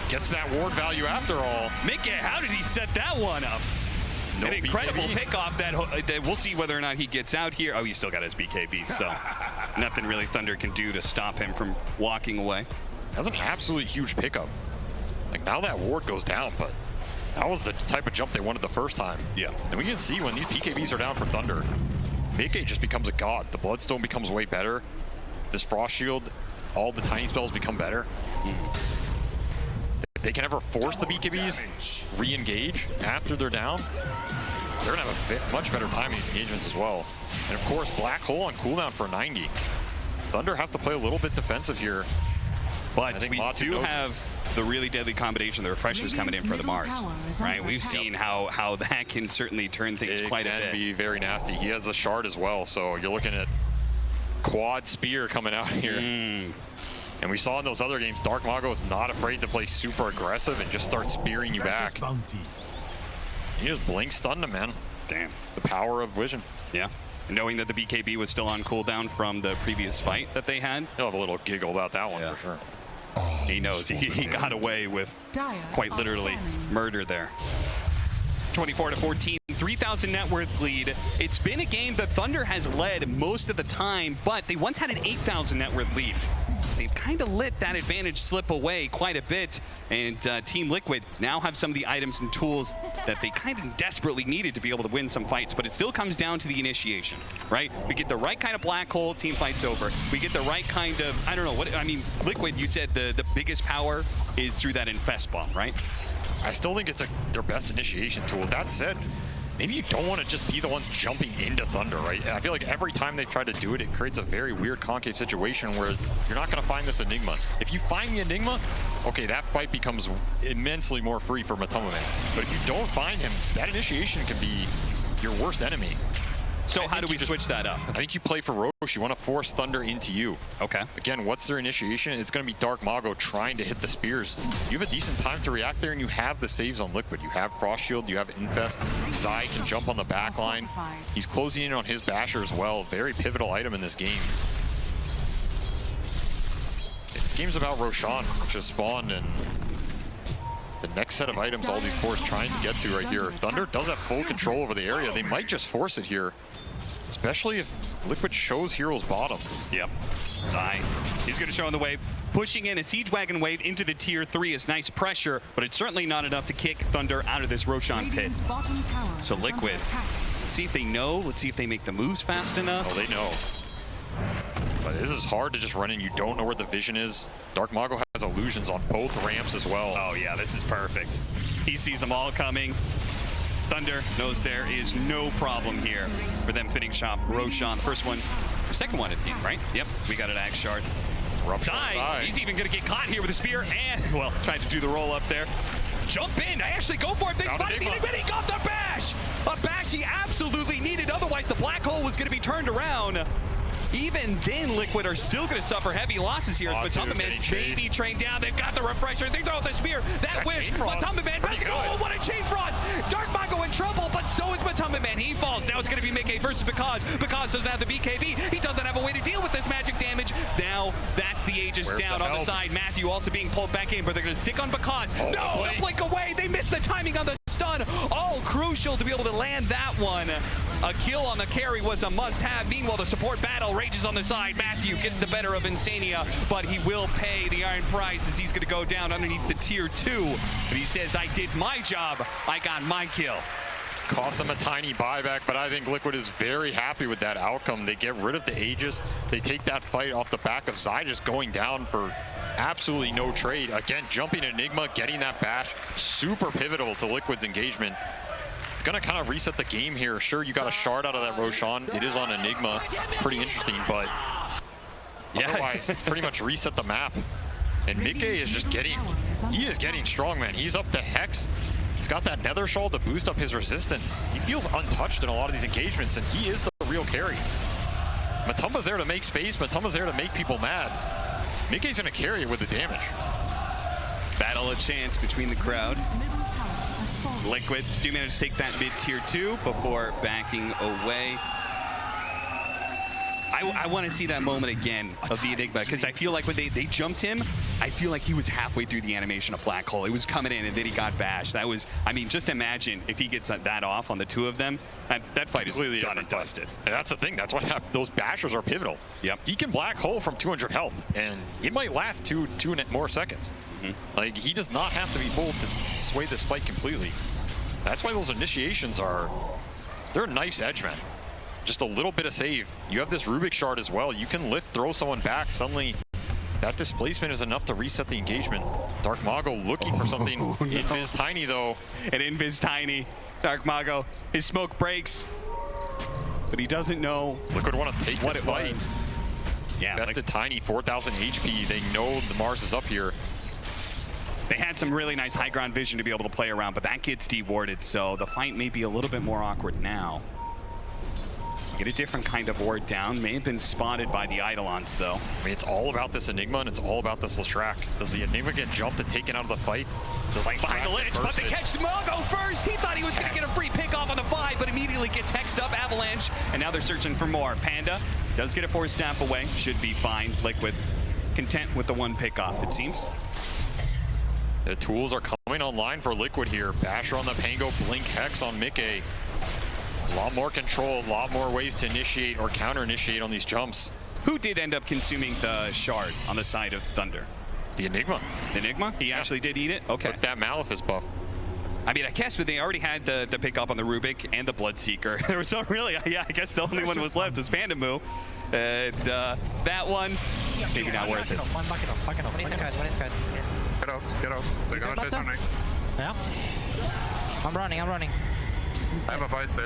Gets that ward value after all. Mickey, how did he set that one up? No An incredible BKB. pick off that we'll see whether or not he gets out here. Oh, he's still got his BKB, so nothing really Thunder can do to stop him from walking away. That's an absolutely huge pickup. Like, now that ward goes down, but that was the type of jump they wanted the first time. Yeah. And we can see when these BKBs are down for Thunder, Mickey just becomes a god. The Bloodstone becomes way better. This Frost Shield, all the tiny spells become better. If they can ever force the BKBs re-engage after they're down, they're gonna have a much better time in these engagements as well. And of course, Black Hole on cooldown for 90. Thunder have to play a little bit defensive here. But we do have the really deadly combination, the refreshers coming in for the Mars, right? We've seen how that can certainly turn things quite a bit. It can be very nasty. He has a shard as well, so you're looking at quad spear coming out here. And we saw in those other games, Dark Mago is not afraid to play super aggressive and just start spearing you back. He just blink stunned him, man. Damn. The power of vision. Yeah. Knowing that the BKB was still on cooldown from the previous fight that they had. He'll have a little giggle about that one for sure. He knows he got away with quite literally murder there. 24-14, 3,000 net worth lead. It's been a game that Thunder has led most of the time, but they once had an 8,000 net worth lead. They've kind of let that advantage slip away quite a bit, and Team Liquid now have some of the items and tools that they kind of desperately needed to be able to win some fights, but it still comes down to the initiation, right? We get the right kind of black hole, team fight's over. We get the right kind of, I don't know, what I mean, Liquid, you said the biggest power is through that Infest Bomb, right? I still think it's their best initiation tool. That said, maybe you don't want to just be the ones jumping into Thunder, right? I feel like every time they try to do it, it creates a very weird concave situation where you're not going to find this Enigma. If you find the Enigma, okay, that fight becomes immensely more free for Matumame. But if you don't find him, that initiation can be your worst enemy. So how do we switch that up? I think you play for Roche. You want to force Thunder into you. Okay. Again, what's their initiation? It's going to be Dark Mago trying to hit the spears. You have a decent time to react there, and you have the saves on Liquid. You have Frost Shield, you have Infest. Zai can jump on the back line. He's closing in on his Basher as well. Very pivotal item in this game. This game's about Roshan, which has spawned, and the next set of items all these cores trying to get to right here. Thunder does have full control over the area. They might just force it here, especially if Liquid shows Heroes bottom. Yep. Zai, he's going to show on the wave. Pushing in a Siege Wagon wave into the tier 3 is nice pressure, but it's certainly not enough to kick Thunder out of this Roshan pit. So Liquid, let's see if they know. Let's see if they make the moves fast enough. Oh, they know. But this is hard to just run in. You don't know where the vision is. Dark Mago has illusions on both ramps as well. Oh yeah, this is perfect. He sees them all coming. Thunder knows there is no problem here for them finish off Roshan. The first one, or second one, I think, right? Yep, we got an Axe Shard. Zai, he's even going to get caught here with a spear and, well, tried to do the roll up there. jump in. I actually go for it. They spotted the Enigma. He got the bash. A bash he absolutely needed. Otherwise, the black hole was going to be turned around. Even then, Liquid are still going to suffer heavy losses here. Matamba Man's maybe trained down. They've got the refresher. They throw the spear. That wish. Matamba Man about to go. Oh, what a chain frost. Dark Mago in trouble, but so is Matamba Man. He falls. Now it's going to be Mickey versus Because. Because doesn't have the BKB. He doesn't have a way to deal with this magic damage. Now that's the Aegis down on the side. Matthew also being pulled back in, but they're going to stick on Because. No, the blink away. They missed the timing on the stun. All crucial to be able to land that one. A kill on the carry was a must-have. Meanwhile, the support battle rages on the side. Matthew gets the better of Insania, but he will pay the iron price as he's going to go down underneath the tier 2. But he says, I did my job. I got my kill. Cost him a tiny buyback, but I think Liquid is very happy with that outcome. They get rid of the Aegis. They take that fight off the back of Zai just going down for absolutely no trade. Again, jumping Enigma, getting that bash, super pivotal to Liquid's engagement. It's going to kind of reset the game here. Sure, you got a shard out of that Roshan. It is on Enigma. Pretty interesting, but otherwise, pretty much reset the map. And Mickey is just getting, he is getting strong, man. He's up to Hex. He's got that Nether Shawl to boost up his resistance. He feels untouched in a lot of these engagements, and he is the real carry. Matumba's there to make space. Matumba's there to make people mad. Mickey's going to carry it with the damage. Battle of chance between the crowd. Liquid do manage to take that mid tier 2 before backing away. I want to see that moment again of the Enigma, because I feel like when they jumped him, I feel like he was halfway through the animation of Black Hole. It was coming in and then he got bashed. That was, I mean, just imagine if he gets that off on the two of them. That fight is completely done and dusted. And that's the thing. That's why those bashers are pivotal. Yep. He can Black Hole from 200 health, and it might last two more seconds. Like, he does not have to be pulled to sway this fight completely. That's why those initiations they're a nice edge, man. Just a little bit of save. You have this Rubik shard as well. You can lift, throw someone back. Suddenly, that displacement is enough to reset the engagement. Dark Mago looking for something. No. Invis Tiny, though. And Invis Tiny. Dark Mago. His smoke breaks. But he doesn't know. Liquid want to take what this fight. Yeah. Bested Tiny, 4,000 HP. They know the Mars is up here. They had some really nice high ground vision to be able to play around, but that gets dewarded, so the fight may be a little bit more awkward now. Get a different kind of ward down. May have been spotted by the Eidolons, though. I mean, it's all about this Enigma, and it's all about this Leshrac. Does the Enigma get jumped and taken out of the fight? Does behind the ledge, but they catch Mago first! He thought he was going to get a free pick off on the 5, but immediately gets hexed up, Avalanche, and now they're searching for more. Panda does get a 4-stamp away. Should be fine. Liquid content with the 1 pick off, it seems. The tools are coming online for Liquid here. Basher on the Pango, Blink Hex on Mickey. A lot more control, a lot more ways to initiate or counter-initiate on these jumps. Who did end up consuming the shard on the side of Thunder? The Enigma. The Enigma? He actually did eat it? Okay. Took that Malefice buff. I mean, I guess, but they already had the pick up on the Rubik and the Bloodseeker. There was not really, I guess the only one was left was Pandamu. And that one, maybe not worth it. Get out. They're gonna chase on me. Yeah. I'm running. I have a buy still.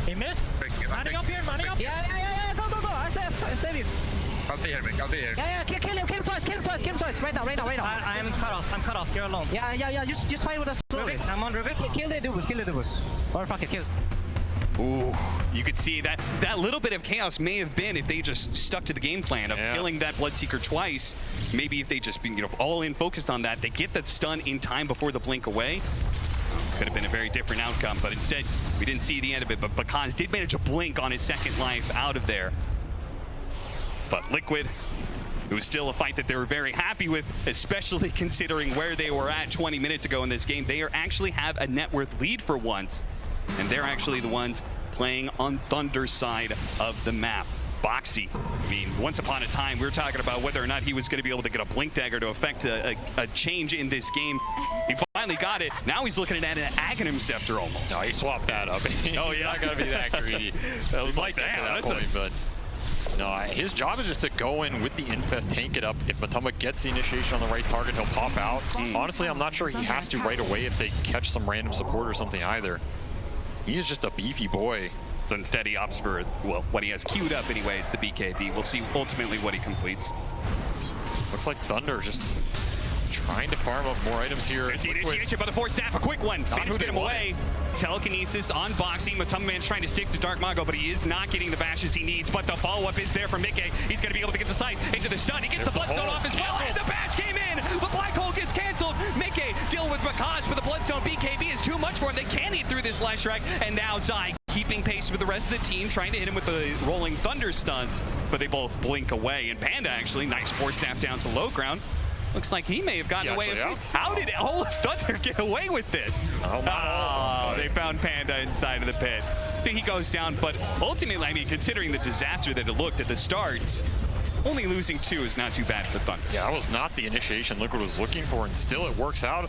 He missed. Running up here. Yeah. Go. I save you. I'll be here, Mick. I'll be here. Yeah. Kill him twice. Right now. I'm cut off. You're alone. Yeah. Just fight with us slowly. Rubik. I'm on Rubik. Kill the Dubus. Or fuck it, kills. Ooh, you could see that little bit of chaos may have been if they just stuck to the game plan of killing that Bloodseeker twice. Maybe if they just been, all in focused on that, they get that stun in time before the blink away. Could have been a very different outcome, but instead we didn't see the end of it. But Bakaz did manage to blink on his second life out of there. But Liquid, it was still a fight that they were very happy with, especially considering where they were at 20 minutes ago in this game. They actually have a net worth lead for once. And they're actually the ones playing on Thunder's side of the map. Boxy, I mean, once upon a time, we were talking about whether or not he was going to be able to get a Blink Dagger to affect a change in this game. He finally got it. Now he's looking at an Aghanim Scepter almost. No, he swapped that up. Oh, yeah. Not going to be that greedy. That was like that. But no, his job is just to go in with the Infest, tank it up. If Matamba gets the initiation on the right target, he'll pop out. Honestly, I'm not sure he has to right away if they catch some random support or something either. He is just a beefy boy. So instead he opts for, well, what he has queued up anyway is the BKB. We'll see ultimately what he completes. Looks like Thunder just trying to farm up more items here. It's the initiation by the Force Staff, a quick one. Not Phoenix who get they him away. Telekinesis on Boxy. Matumba Man's trying to stick to Dark Mago, but he is not getting the bashes he needs. But the follow-up is there from Mickey. He's going to be able to get the sight into the stun. He gets the Bloodstone off as well, and the bash came in. The Black Hole gets canceled. Mickey dealing with Bakaj, but the Bloodstone BKB is too much for him. They can't eat through this Leshrac, and now Zai keeping pace with the rest of the team, trying to hit him with the rolling Thunder stuns, but they both blink away. And Panda actually, nice Force Staff down to low ground. Looks like he may have gotten away. How did Thunder get away with this? They found Panda inside of the pit. So he goes down, but ultimately, I mean, considering the disaster that it looked at the start, only losing 2 is not too bad for Thunder. Yeah, that was not the initiation Liquid was looking for, and still it works out.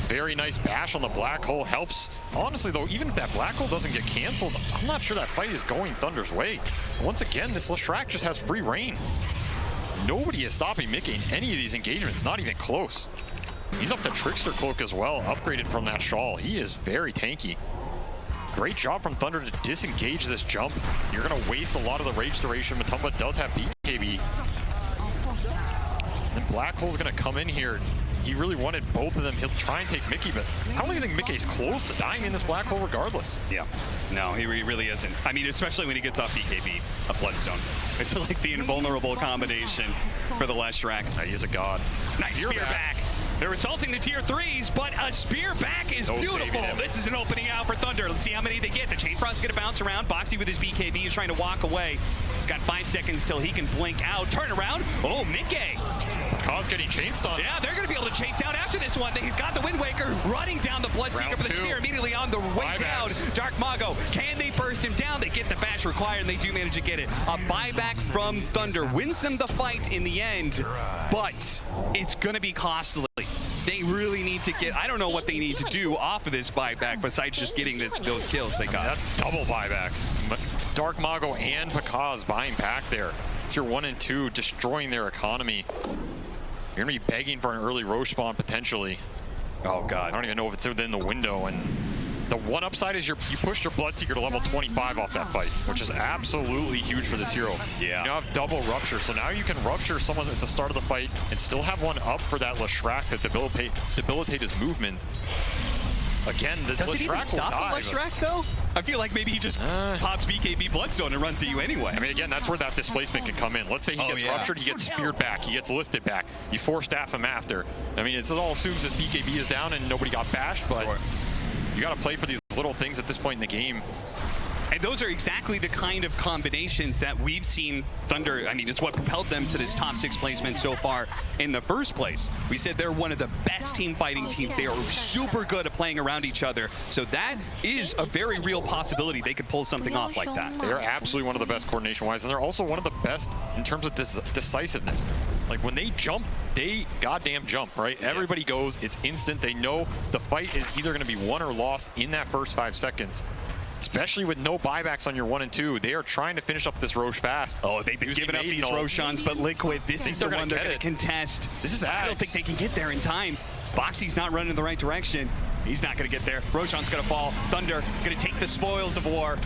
Very nice bash on the Black Hole helps. Honestly, though, even if that Black Hole doesn't get canceled, I'm not sure that fight is going Thunder's way. Once again, this Leshrac just has free reign. Nobody is stopping Mickey in any of these engagements, not even close. He's up to Trickster Cloak as well, upgraded from that shawl. He is very tanky. Great job from Thunder to disengage this jump. You're going to waste a lot of the rage duration. Matumba does have BKB. And Black Hole's going to come in here. He really wanted both of them. He'll try and take Mickey, but I don't even think Mickey's close to dying in this Black Hole regardless. Yeah. No, he really isn't. I mean, especially when he gets off BKB, a Bloodstone. It's like the invulnerable combination for the Leshrac. He's a god. Nice spear back. They're assaulting the tier 3s, but a spear back is beautiful. This is an opening out for Thunder. Let's see how many they get. The Chain Frost's going to bounce around. Boxy with his BKB is trying to walk away. He's got 5 seconds till he can blink out. Turn around. Oh, Mickey. Kaz getting chain stunned. Yeah, they're going to be able to chase down after this one. They've got the Wind Waker running down the Bloodseeker, but the spear immediately on the way down. Dark Mago, can they burst him down? They get the bash required, and they do manage to get it. A buyback from Thunder wins them the fight in the end, but it's going to be costly. They really need to get, I don't know what they need to do off of this buyback besides just getting those kills they got. That's double buyback. Dark Mago and Pakaz buying back there. Tier 1 and 2 destroying their economy. You're going to be begging for an early Roche spawn potentially. Oh god. I don't even know if it's within the window. And the one upside is you pushed your Bloodseeker to level 25 off that fight, which is absolutely huge for this hero. Yeah. You now have double Rupture, so now you can Rupture someone at the start of the fight and still have one up for that Leshrac that debilitate his movement. Again, the Does it even stop the Leshrac, though? I feel like maybe he just pops BKB Bloodstone and runs at you anyway. I mean, again, that's where that displacement can come in. Let's say he gets ruptured, he gets speared back, he gets lifted back. You Force Staff him after. I mean, it all assumes his BKB is down and nobody got bashed, but you got to play for these little things at this point in the game. And those are exactly the kind of combinations that we've seen Thunder, I mean, it's what propelled them to this top 6 placement so far in the first place. We said they're one of the best team fighting teams. They are super good at playing around each other. So that is a very real possibility they could pull something off like that. They're absolutely one of the best coordination-wise, and they're also one of the best in terms of decisiveness. Like, when they jump, they goddamn jump, right? Yeah. Everybody goes, it's instant. They know the fight is either going to be won or lost in that first 5 seconds. Especially with no buybacks on your 1 and 2. They are trying to finish up this Roche fast. Oh, they've been giving up these Roshans, but Liquid, this is the one they're going to contest. This is I don't think they can get there in time. Boxy's not running in the right direction. He's not going to get there. Roshan's going to fall. Thunder going to take the spoils of war.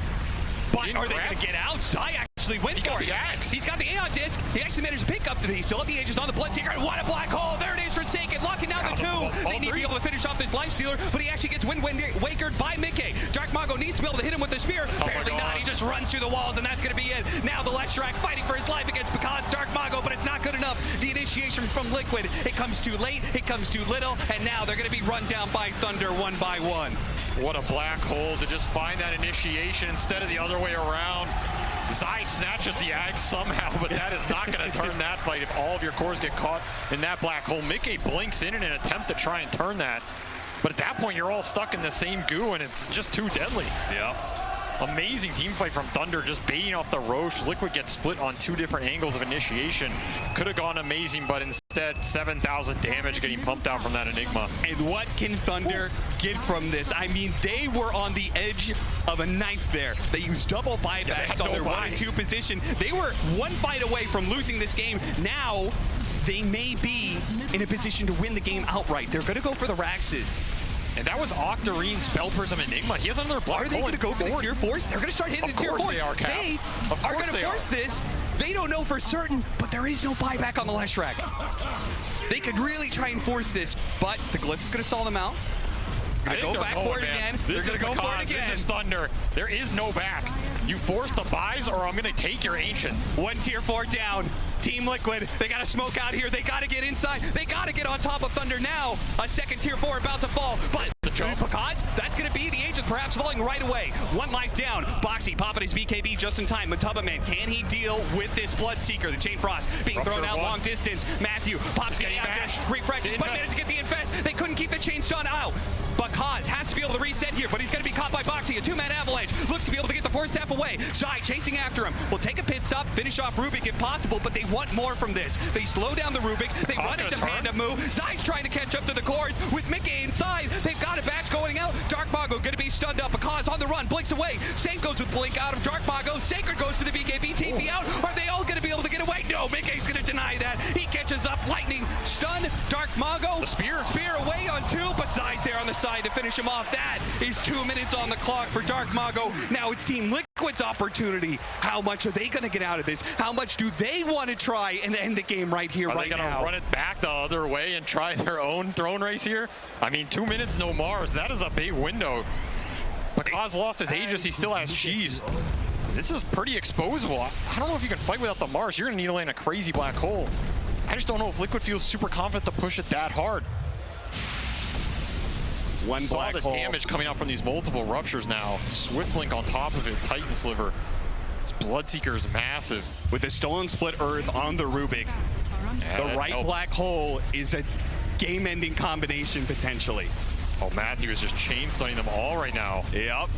But are they going to get out? Zai actually went for it. He's got the Aeon Disc. He actually managed to pick up. He still have the Aegis on the Bloodseeker. And what a Black Hole. There it is for Forsaken. Locking down the 2. They need to be able to finish off this Lifestealer, but he actually gets Wind Wakered by Mickey. Dark Mago needs to be able to hit him with the spear. Apparently not. He just runs through the walls, and that's going to be it. Now the Leshrac fighting for his life against Pakaz Dark Mago, but it's not good enough. The initiation from Liquid. It comes too late. It comes too little, and now they're going to be run down by Thunder 1 by 1. What a Black Hole to just find that initiation instead of the other way around. Zai snatches the Ag somehow, but that is not going to turn that fight if all of your cores get caught in that Black Hole. Mickey blinks in an attempt to try and turn that, but at that point you're all stuck in the same goo and it's just too deadly. Yeah. Amazing team fight from Thunder, just baiting off the Roche. Liquid gets split on 2 different angles of initiation. Could have gone amazing, but instead 7,000 damage getting pumped out from that Enigma. And what can Thunder get from this? I mean, they were on the edge of a knife there. They used double buybacks on their 1 and 2 position. They were 1 fight away from losing this game. Now, they may be in a position to win the game outright. They're going to go for the Raxes. And that was Octarine, Spell Prism, Enigma. He has another Black Hole. Are they going to go for the tier 4s? They're going to start hitting the tier 4s. They are, Cap. They are going to force this. They don't know for certain, but there is no buyback on the Leshrac. They could really try and force this, but the Glyph is going to stall them out. Gonna go back for it again. They're going to go for it again. This is Thunder. There is no back. You force the buys or I'm going to take your Ancient. One tier 4 down. Team Liquid, they got to smoke out here. They got to get inside. They got to get on top of Thunder now. A second tier 4 about to fall, but the jump. because that's going to be the Aegis perhaps falling right away. One life down. Boxy popping his BKB just in time. Matubba Man, can he deal with this Bloodseeker? The Chain Frost being thrown out long distance. Matthew pops getting out there, refreshes, but managed to get the infest. They couldn't keep the chain stun out. But Kaz has to be able to reset here, but he's going to be caught by Boxy. A 2-man avalanche. Looks to be able to get the force staff away. Zai chasing after him. Will take a pit stop, finish off Rubik if possible, but they want more from this. They slow down the Rubik. They run into Panda move. Zai's trying to catch up to the cores with Mickey inside. They've got a batch going out. Dark Mago going to be stunned up. Kaz on the run, blinks away. Same goes with Blink out of Dark Mago. Sacred goes for the BKB. TP out. Are they all going to be able to get away? No, Mickey's going to deny that. He catches up. Lightning, stun, Dark Mago. The spear. Spear away on 2, but Zai's there on the side to finish him off. That is 2 minutes on the clock for Dark Mago. Now it's Team Liquid's opportunity. How much are they going to get out of this? How much do they want to try and end the game right here, right now? Are they going to run it back the other way and try their own throne race here? I mean, 2 minutes, no Mars. That is a big window. But Kaz lost his Aegis. He still has cheese. This is pretty exposable. I don't know if you can fight without the Mars. You're going to need to land a crazy black hole. I just don't know if Liquid feels super confident to push it that hard. One black hole. Damage coming out from these multiple ruptures now. Swift Blink on top of it. Titan Sliver. This Bloodseeker is massive. With the Stolen Split Earth on the Rubik, the right helps. black hole is a game-ending combination potentially. Oh, Matthew is just chain stunning them all right now. Yep.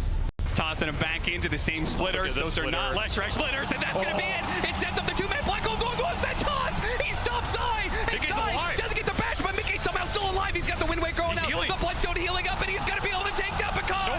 Tossing them back into the same splitters. Those are not Leshrac splitters, and that's going to be it. It sets up the 2-man black hole. Goes that toss. He stops Zai. And Zai doesn't get the bash, but Mickey's somehow still alive. He's got the Wind Waker on out. The Bloodstone healing up, and he's going to be able to take down because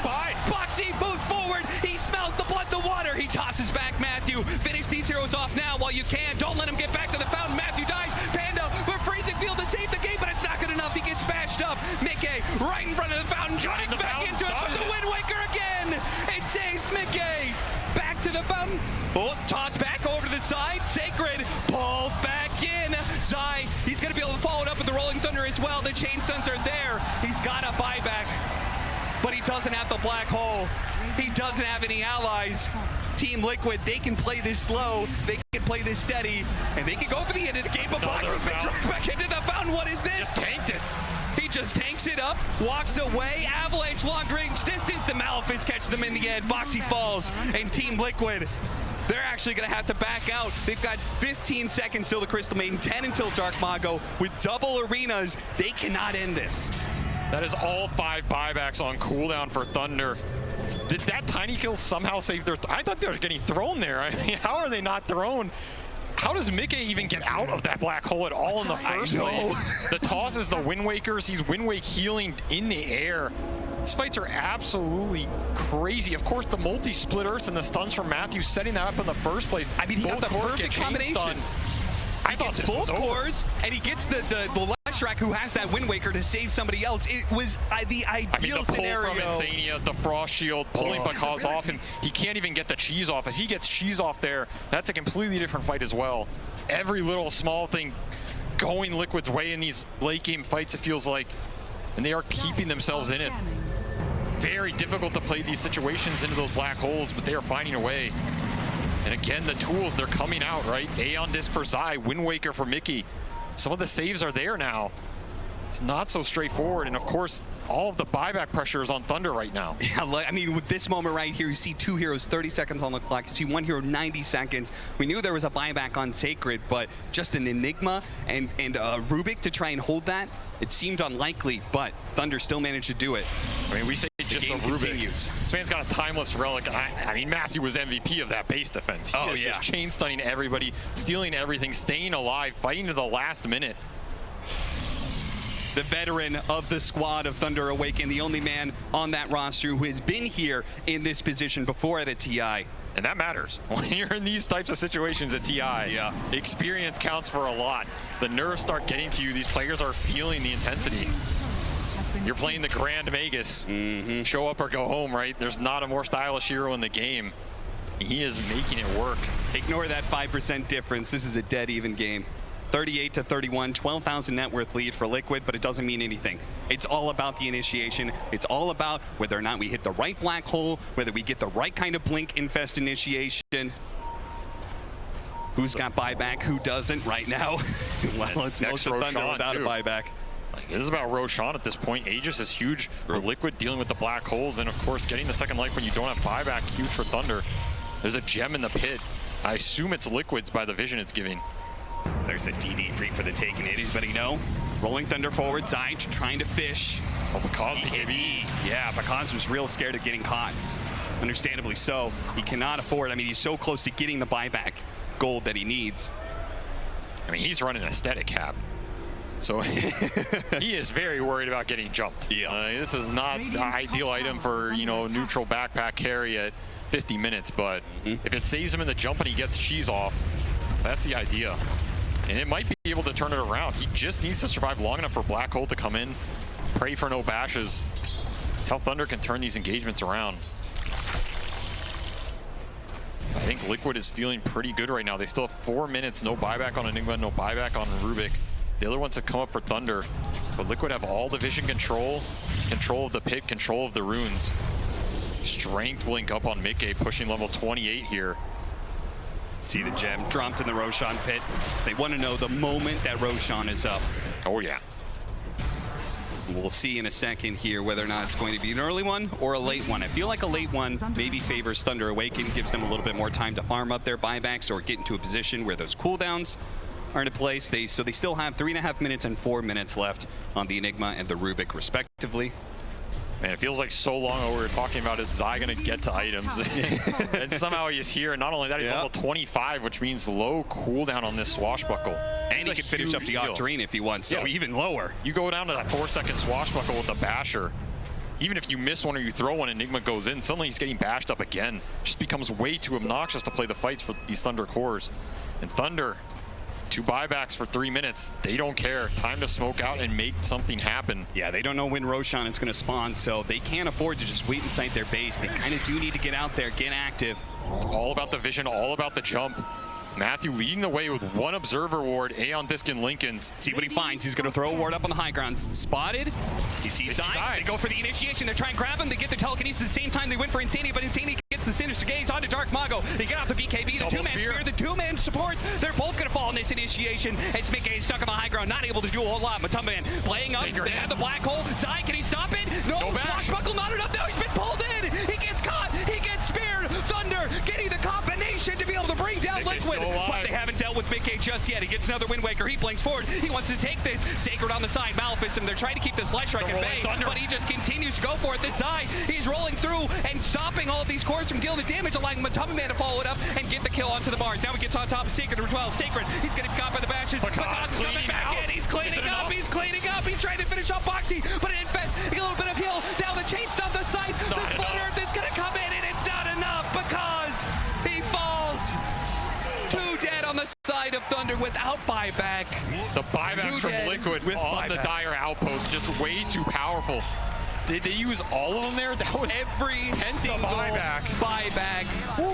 Boxy moves forward. He smells the blood, the water. He tosses back Matthew. Finish these heroes off now while you can. Don't let him get back to the fountain. Matthew dies. Panda, we're freezing field to save the game, but it's not good enough. He gets bashed up. Mickey right in front of the fountain, drives back into it, but the Wind Waker again. It saves Mickey. Back to the fountain. Oh, toss back over to the side. Sacred pulled back in. Zai, he's going to be able to follow it up with the Rolling Thunder as well. The chain stuns are there. He's got a buyback, but he doesn't have the black hole. He doesn't have any allies. Team Liquid, they can play this slow. They can play this steady, and they can go for the end of the game. But Box has been dragged back into the fountain. What is this? Just tanked it. He just tanks it up, walks away. Avalanche long range distance. The Malefice catches them in the end. Boxy falls, and Team Liquid, they're actually going to have to back out. They've got 15 seconds till the Crystal Maiden, 10 until Dark Mago. With double arenas, they cannot end this. That is all 5 buybacks on cooldown for Thunder. Did that tiny kill somehow save their... I thought they were getting thrown there. I mean, how are they not thrown? How does Mickey even get out of that black hole at all in the first place? The toss is the Wind Wakers. He's Wind Wake healing in the air. These fights are absolutely crazy. Of course, the multi-split Earths and the stuns from Matthew setting that up in the first place. I mean, he got the perfect combination. I thought this was both cores, and he gets the Leshrac who has that Wind Waker to save somebody else. It was the ideal scenario. I mean, the pull from Insania, the Frost Shield, pulling Bakaz off, and he can't even get the cheese off. If he gets cheese off there, that's a completely different fight as well. Every little small thing going Liquid's way in these late game fights, it feels like, and they are keeping themselves in it. Very difficult to play these situations into those black holes, but they are finding a way. And again, the tools, they're coming out, right? Aeon Disc for Zai, Wind Waker for Mickey. Some of the saves are there now. It's not so straightforward. And of course, all of the buyback pressure is on Thunder right now. Yeah, I mean, with this moment right here, you see 2 heroes, 30 seconds on the clock. You see 1 hero, 90 seconds. We knew there was a buyback on Sacred, but just an Enigma and Rubik to try and hold that, it seemed unlikely, but Thunder still managed to do it. I mean, we say just a Rubik. Continues. This man's got a timeless relic. I mean, Matthew was MVP of that base defense. He was just chain stunning everybody, stealing everything, staying alive, fighting to the last minute. The veteran of the squad of Thunder Awaken, the only man on that roster who has been here in this position before at a TI. And that matters. When you're in these types of situations at TI, experience counts for a lot. The nerves start getting to you. These players are feeling the intensity. You're playing the Grand Magus. Show up or go home, right? There's not a more stylish hero in the game. He is making it work. Ignore that 5% difference. This is a dead even game. 38-31, 12,000 net worth lead for Liquid, but it doesn't mean anything. It's all about the initiation. It's all about whether or not we hit the right black hole, whether we get the right kind of blink infest initiation. Who's got buyback, who doesn't right now? Well, it's most of Thunder without a buyback. Like, this is about Roshan at this point. Aegis is huge for Liquid, dealing with the black holes, and of course getting the second life when you don't have buyback, huge for Thunder. There's a gem in the pit. I assume it's Liquid's by the vision it's giving. There's a DD free for the taking it. He's betting no. Rolling Thunder forward, Zai trying to fish. Oh, because BKB. Yeah, because was real scared of getting caught. Understandably so. He cannot afford, I mean, he's so close to getting the buyback gold that he needs. I mean, he's running a static cap. So he is very worried about getting jumped. Yeah. This is not the ideal item for, you know, neutral backpack carry at 50 minutes, but if it saves him in the jump and he gets cheese off, that's the idea. And it might be able to turn it around. He just needs to survive long enough for Black Hole to come in, pray for no bashes. That's how Thunder can turn these engagements around. I think Liquid is feeling pretty good right now. They still have 4 minutes, no buyback on Enigma, no buyback on Rubik. The other ones have come up for Thunder, but Liquid have all the vision control, control of the pit, control of the runes. Strength will link up on Mickey, pushing level 28 here. See the gem dropped in the Roshan pit. They want to know the moment that Roshan is up. Oh yeah. We'll see in a second here whether or not it's going to be an early one or a late one. I feel like a late one maybe favors Thunder Awaken, gives them a little bit more time to farm up their buybacks or get into a position where those cooldowns are in place. So they still have 3.5 minutes and 4 minutes left on the Enigma and the Rubik respectively. Man, it feels like so long ago we were talking about is Zai gonna get to items. And somehow he's here. And not only that, he's level 25, which means low cooldown on this swashbuckle. And he can finish up the Octarine if he wants, so even lower. You go down to that 4-second swashbuckle with the basher. Even if you miss one or you throw one, Enigma goes in, suddenly he's getting bashed up again. Just becomes way too obnoxious to play the fights for these Thunder cores. And Thunder, 2 buybacks for 3 minutes. They don't care. Time to smoke out and make something happen. Yeah, they don't know when Roshan is going to spawn, so they can't afford to just wait inside their base. They kind of do need to get out there, get active. All about the vision, all about the jump. Matthew leading the way with 1 observer ward, Aeon Disc and Lincoln's. See what he finds. He's going to throw a ward up on the high ground. Spotted. He sees Zai. They go for the initiation. They try and grab him. They get the telekinesis at the same time. They went for Insanity, but Insanity gets the Sinister Gaze onto Dark Mago. They get off the BKB. The 2-man spear. The 2-man supports. They're both going to fall in this initiation. As Mickey is stuck on the high ground, not able to do a whole lot. Matumban playing up. They have the black hole. Zai, can he stop it? No swashbuckle, not enough. Now he's been pulled in. He gets caught. He gets speared. Thunder getting the combination to be able to bring down Liquid. But they haven't dealt with Mickey just yet. He gets another Wind Waker. He blinks forward. He wants to take this. Sacred on the side. Maleficent. They're trying to keep this Flesh Strike at bay, but he just continues to go for it. This Zai, he's rolling through and stopping all of these cores from dealing the damage, allowing Matumban to follow it up and get the kill onto the bars. Now he gets on top of Sacred as well. Sacred, he's getting caught by the bashes. Bakad's coming back in. He's cleaning up. He's cleaning up. He's trying to finish off Foxy, but it infests. A little bit of heal. Now the chain stop the side. The Blood Earth is going to come in, and it's not enough because he falls. 2 dead on the side of Thunder without buyback. The buybacks from Liquid on the Dire Outpost, just way too powerful. Did they use all of them there? That was every single buyback.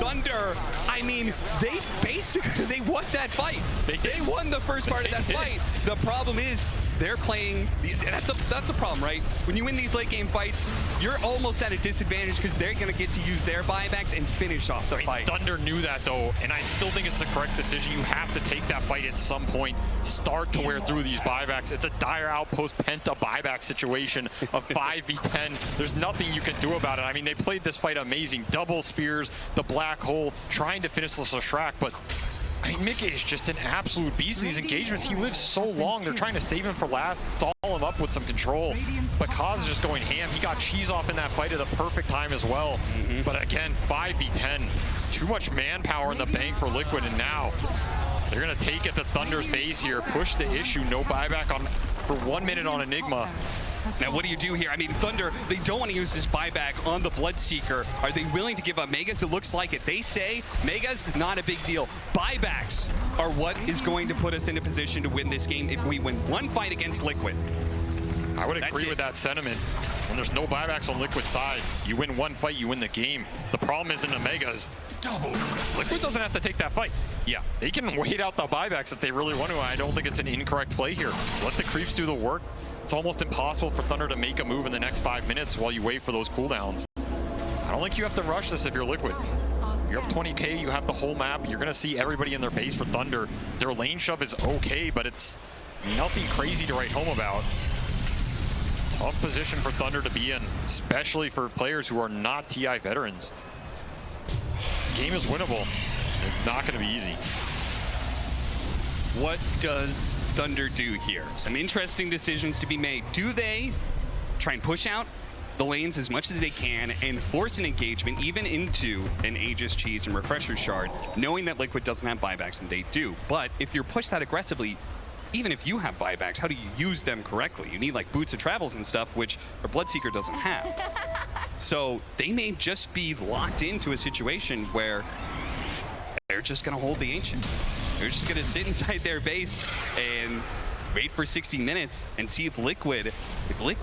Thunder, I mean, they basically won that fight. They won the first part of that fight. The problem is they're playing, that's a problem, right? When you win these late game fights, you're almost at a disadvantage because they're going to get to use their buybacks and finish off the fight. Thunder knew that though, and I still think it's the correct decision. You have to take that fight at some point, start to wear through these buybacks. It's a Dire Outpost penta buyback situation of 5v10. There's nothing you can do about it. I mean, they played this fight amazing. Double spears, the black hole, trying to finish this Leshrac, but I mean, Mickey is just an absolute beast in these engagements. He lives so long. They're trying to save him for last, stall him up with some control. But Kaz is just going ham. He got cheese off in that fight at the perfect time as well. But again, 5v10. Too much manpower in the bank for Liquid, and now they're going to take it to Thunder's base here, push the issue, no buyback on for 1 minute on Enigma. Now, what do you do here? I mean, Thunder, they don't want to use this buyback on the Bloodseeker. Are they willing to give up Megas? It looks like it. They say Megas, not a big deal. Buybacks are what is going to put us in a position to win this game if we win one fight against Liquid. I would That's agree it. with that sentiment. When there's no buybacks on Liquid's side, you win one fight, you win the game. The problem is in Omegas, Liquid doesn't have to take that fight. Yeah, they can wait out the buybacks if they really want to. I don't think it's an incorrect play here. Let the creeps do the work. It's almost impossible for Thunder to make a move in the next 5 minutes while you wait for those cooldowns. I don't think you have to rush this if you're Liquid. You're up 20k, you have the whole map. You're going to see everybody in their base for Thunder. Their lane shove is okay, but it's nothing crazy to write home about. Tough position for Thunder to be in, especially for players who are not TI veterans. This game is winnable. It's not going to be easy. What does Thunder do here? Some interesting decisions to be made. Do they try and push out the lanes as much as they can and force an engagement even into an Aegis Cheese and Refresher Shard, knowing that Liquid doesn't have buybacks and they do? But if you're pushed that aggressively, even if you have buybacks, how do you use them correctly? You need like boots of travels and stuff, which a Bloodseeker doesn't have. So they may just be locked into a situation where they're just gonna hold the Ancient. They're just gonna sit inside their base and wait for 60 minutes and see if Liquid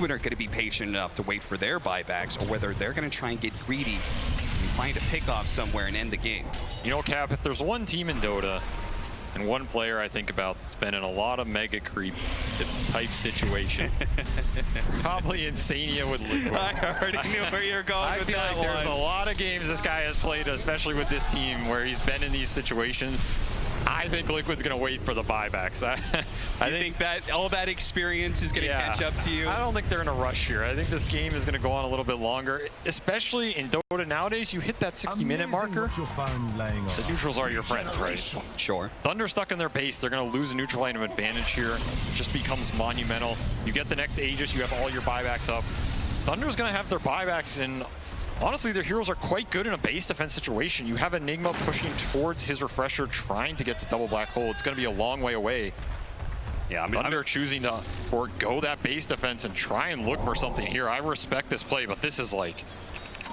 are gonna be patient enough to wait for their buybacks, or whether they're gonna try and get greedy and find a pickoff somewhere and end the game. You know, Cap, if there's one team in Dota and one player I think about that's been in a lot of mega creep type situations, probably Insania with Liquid. I already knew where you were going I with feel that like there's a one. lot of games this guy has played, especially with this team, where he's been in these situations. I think Liquid's going to wait for the buybacks. I think that all that experience is going to catch up to you? I don't think they're in a rush here. I think this game is going to go on a little bit longer, especially in Dota nowadays. You hit that 60-minute marker, the neutrals are your friends, right? Sure. Thunder stuck in their base. They're going to lose a neutral line of advantage here. It just becomes monumental. You get the next Aegis, you have all your buybacks up. Thunder's going to have their buybacks, and honestly, their heroes are quite good in a base defense situation. You have Enigma pushing towards his Refresher, trying to get the double black hole. It's going to be a long way away. Yeah, I mean, Thunder choosing to forego that base defense and try and look for something here. I respect this play, but this is like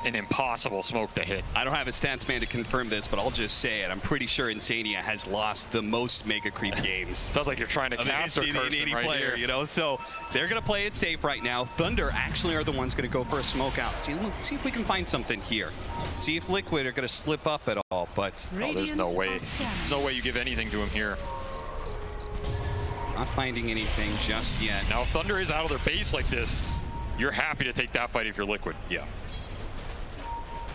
an impossible smoke to hit. I don't have a stats man to confirm this, but I'll just say it. I'm pretty sure Insania has lost the most mega creep games. Sounds like you're trying to cast a person right player, here. you know, so they're going to play it safe right now. Thunder actually are the ones going to go for a smoke out. See if we can find something here. See if Liquid are going to slip up at all, but Oh, there's no way. There's no way you give anything to him here. not finding anything just yet. Now, if Thunder is out of their base like this, you're happy to take that fight if you're Liquid. Yeah.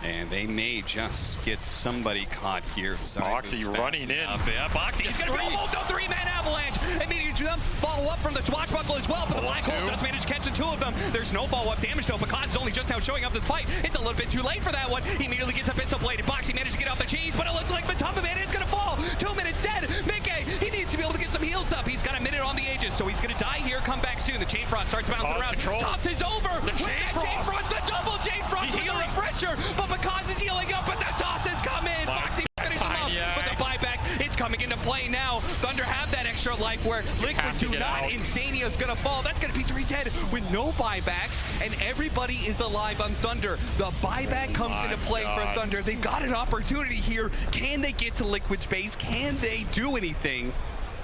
And they may just get somebody caught here. Boxy running in. Yeah, Boxy. He's going to be almost a three-man avalanche. Immediately to them. Follow up from the swashbuckle as well. But the black hole does manage to catch the two of them. There's no follow-up damage though, because is only just now showing up to the fight. It's a little bit too late for that one. He immediately gets a pistol bladed. Boxy managed to get off the cheese, but it looks like Matamba Man is going to fall. 2 minutes dead. Mickey, he needs to be able to get some heals up. He's got a minute on the Aegis, so he's going to die here. Come back soon. The Chain Frost starts bouncing around. Toss is over. The Chain Frost. The double Chain Frost with the Refresher. But because is healing up, but the toss has come in. Boxy finishing him up. But the buyback, it's coming into play now. Thunder have that extra life where Liquid do not. Insania's going to fall. That's going to be 3 dead with no buybacks, and everybody is alive on Thunder. The buyback comes into play for Thunder. They've got an opportunity here. Can they get to Liquid's base? Can they do anything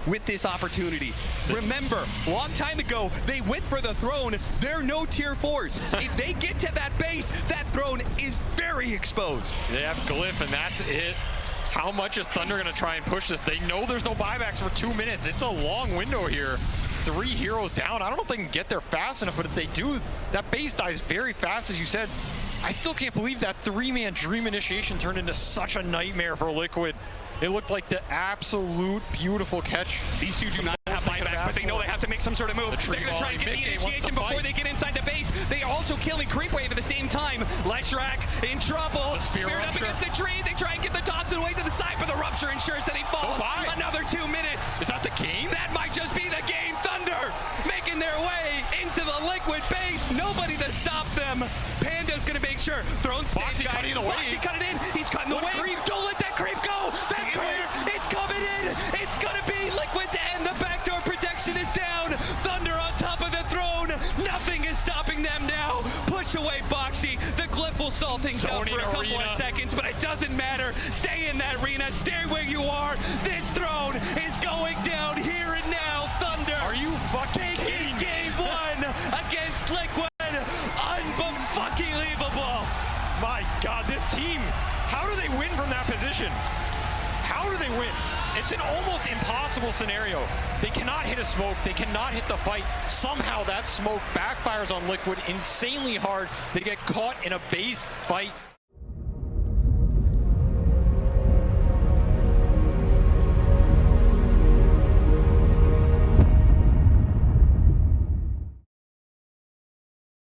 with this opportunity? Remember, long time ago, they went for the throne. They're no tier 4s. If they get to that base, that throne is very exposed. They have Glyph, and that's it. How much is Thunder going to try and push this? They know there's no buybacks for 2 minutes. It's a long window here. 3 heroes down. I don't know if they can get there fast enough, but if they do, that base dies very fast, as you said. I still can't believe that 3-man Dream Initiation turned into such a nightmare for Liquid. It looked like the absolute beautiful catch. These two do not have buyback, but they know they have to make some sort of move. They're going to try and get the initiation before they get inside the base. They are also killing Creep Wave at the same time. Leshrac in trouble. Spirit up against the tree. They try and get the toss away to the side, but the rupture ensures that he falls. Another 2 minutes. Is that the game? That might just be the game. Thunder making their way into the Liquid base. Nobody to stop them. Panda's going to make sure. Throne safe, guys. cutting the wave. Boxy cut it in. He's cutting the wave. Don't let that creep go. That creep, it's coming in. It's going to be Liquid's end. The backdoor protection is down. Thunder on top of the throne. Nothing is stopping them now. Push away Boxy. The Glyph will solve things out for a couple of seconds, but it doesn't matter. Stay in that arena. Stay where you are. This throne is going down here and now. Thunder. Are you fucking taking kidding me? game 1 against My God, this team, how do they win from that position? How do they win? It's an almost impossible scenario. They cannot hit a smoke. They cannot hit the fight. Somehow that smoke backfires on Liquid insanely hard. They get caught in a base fight.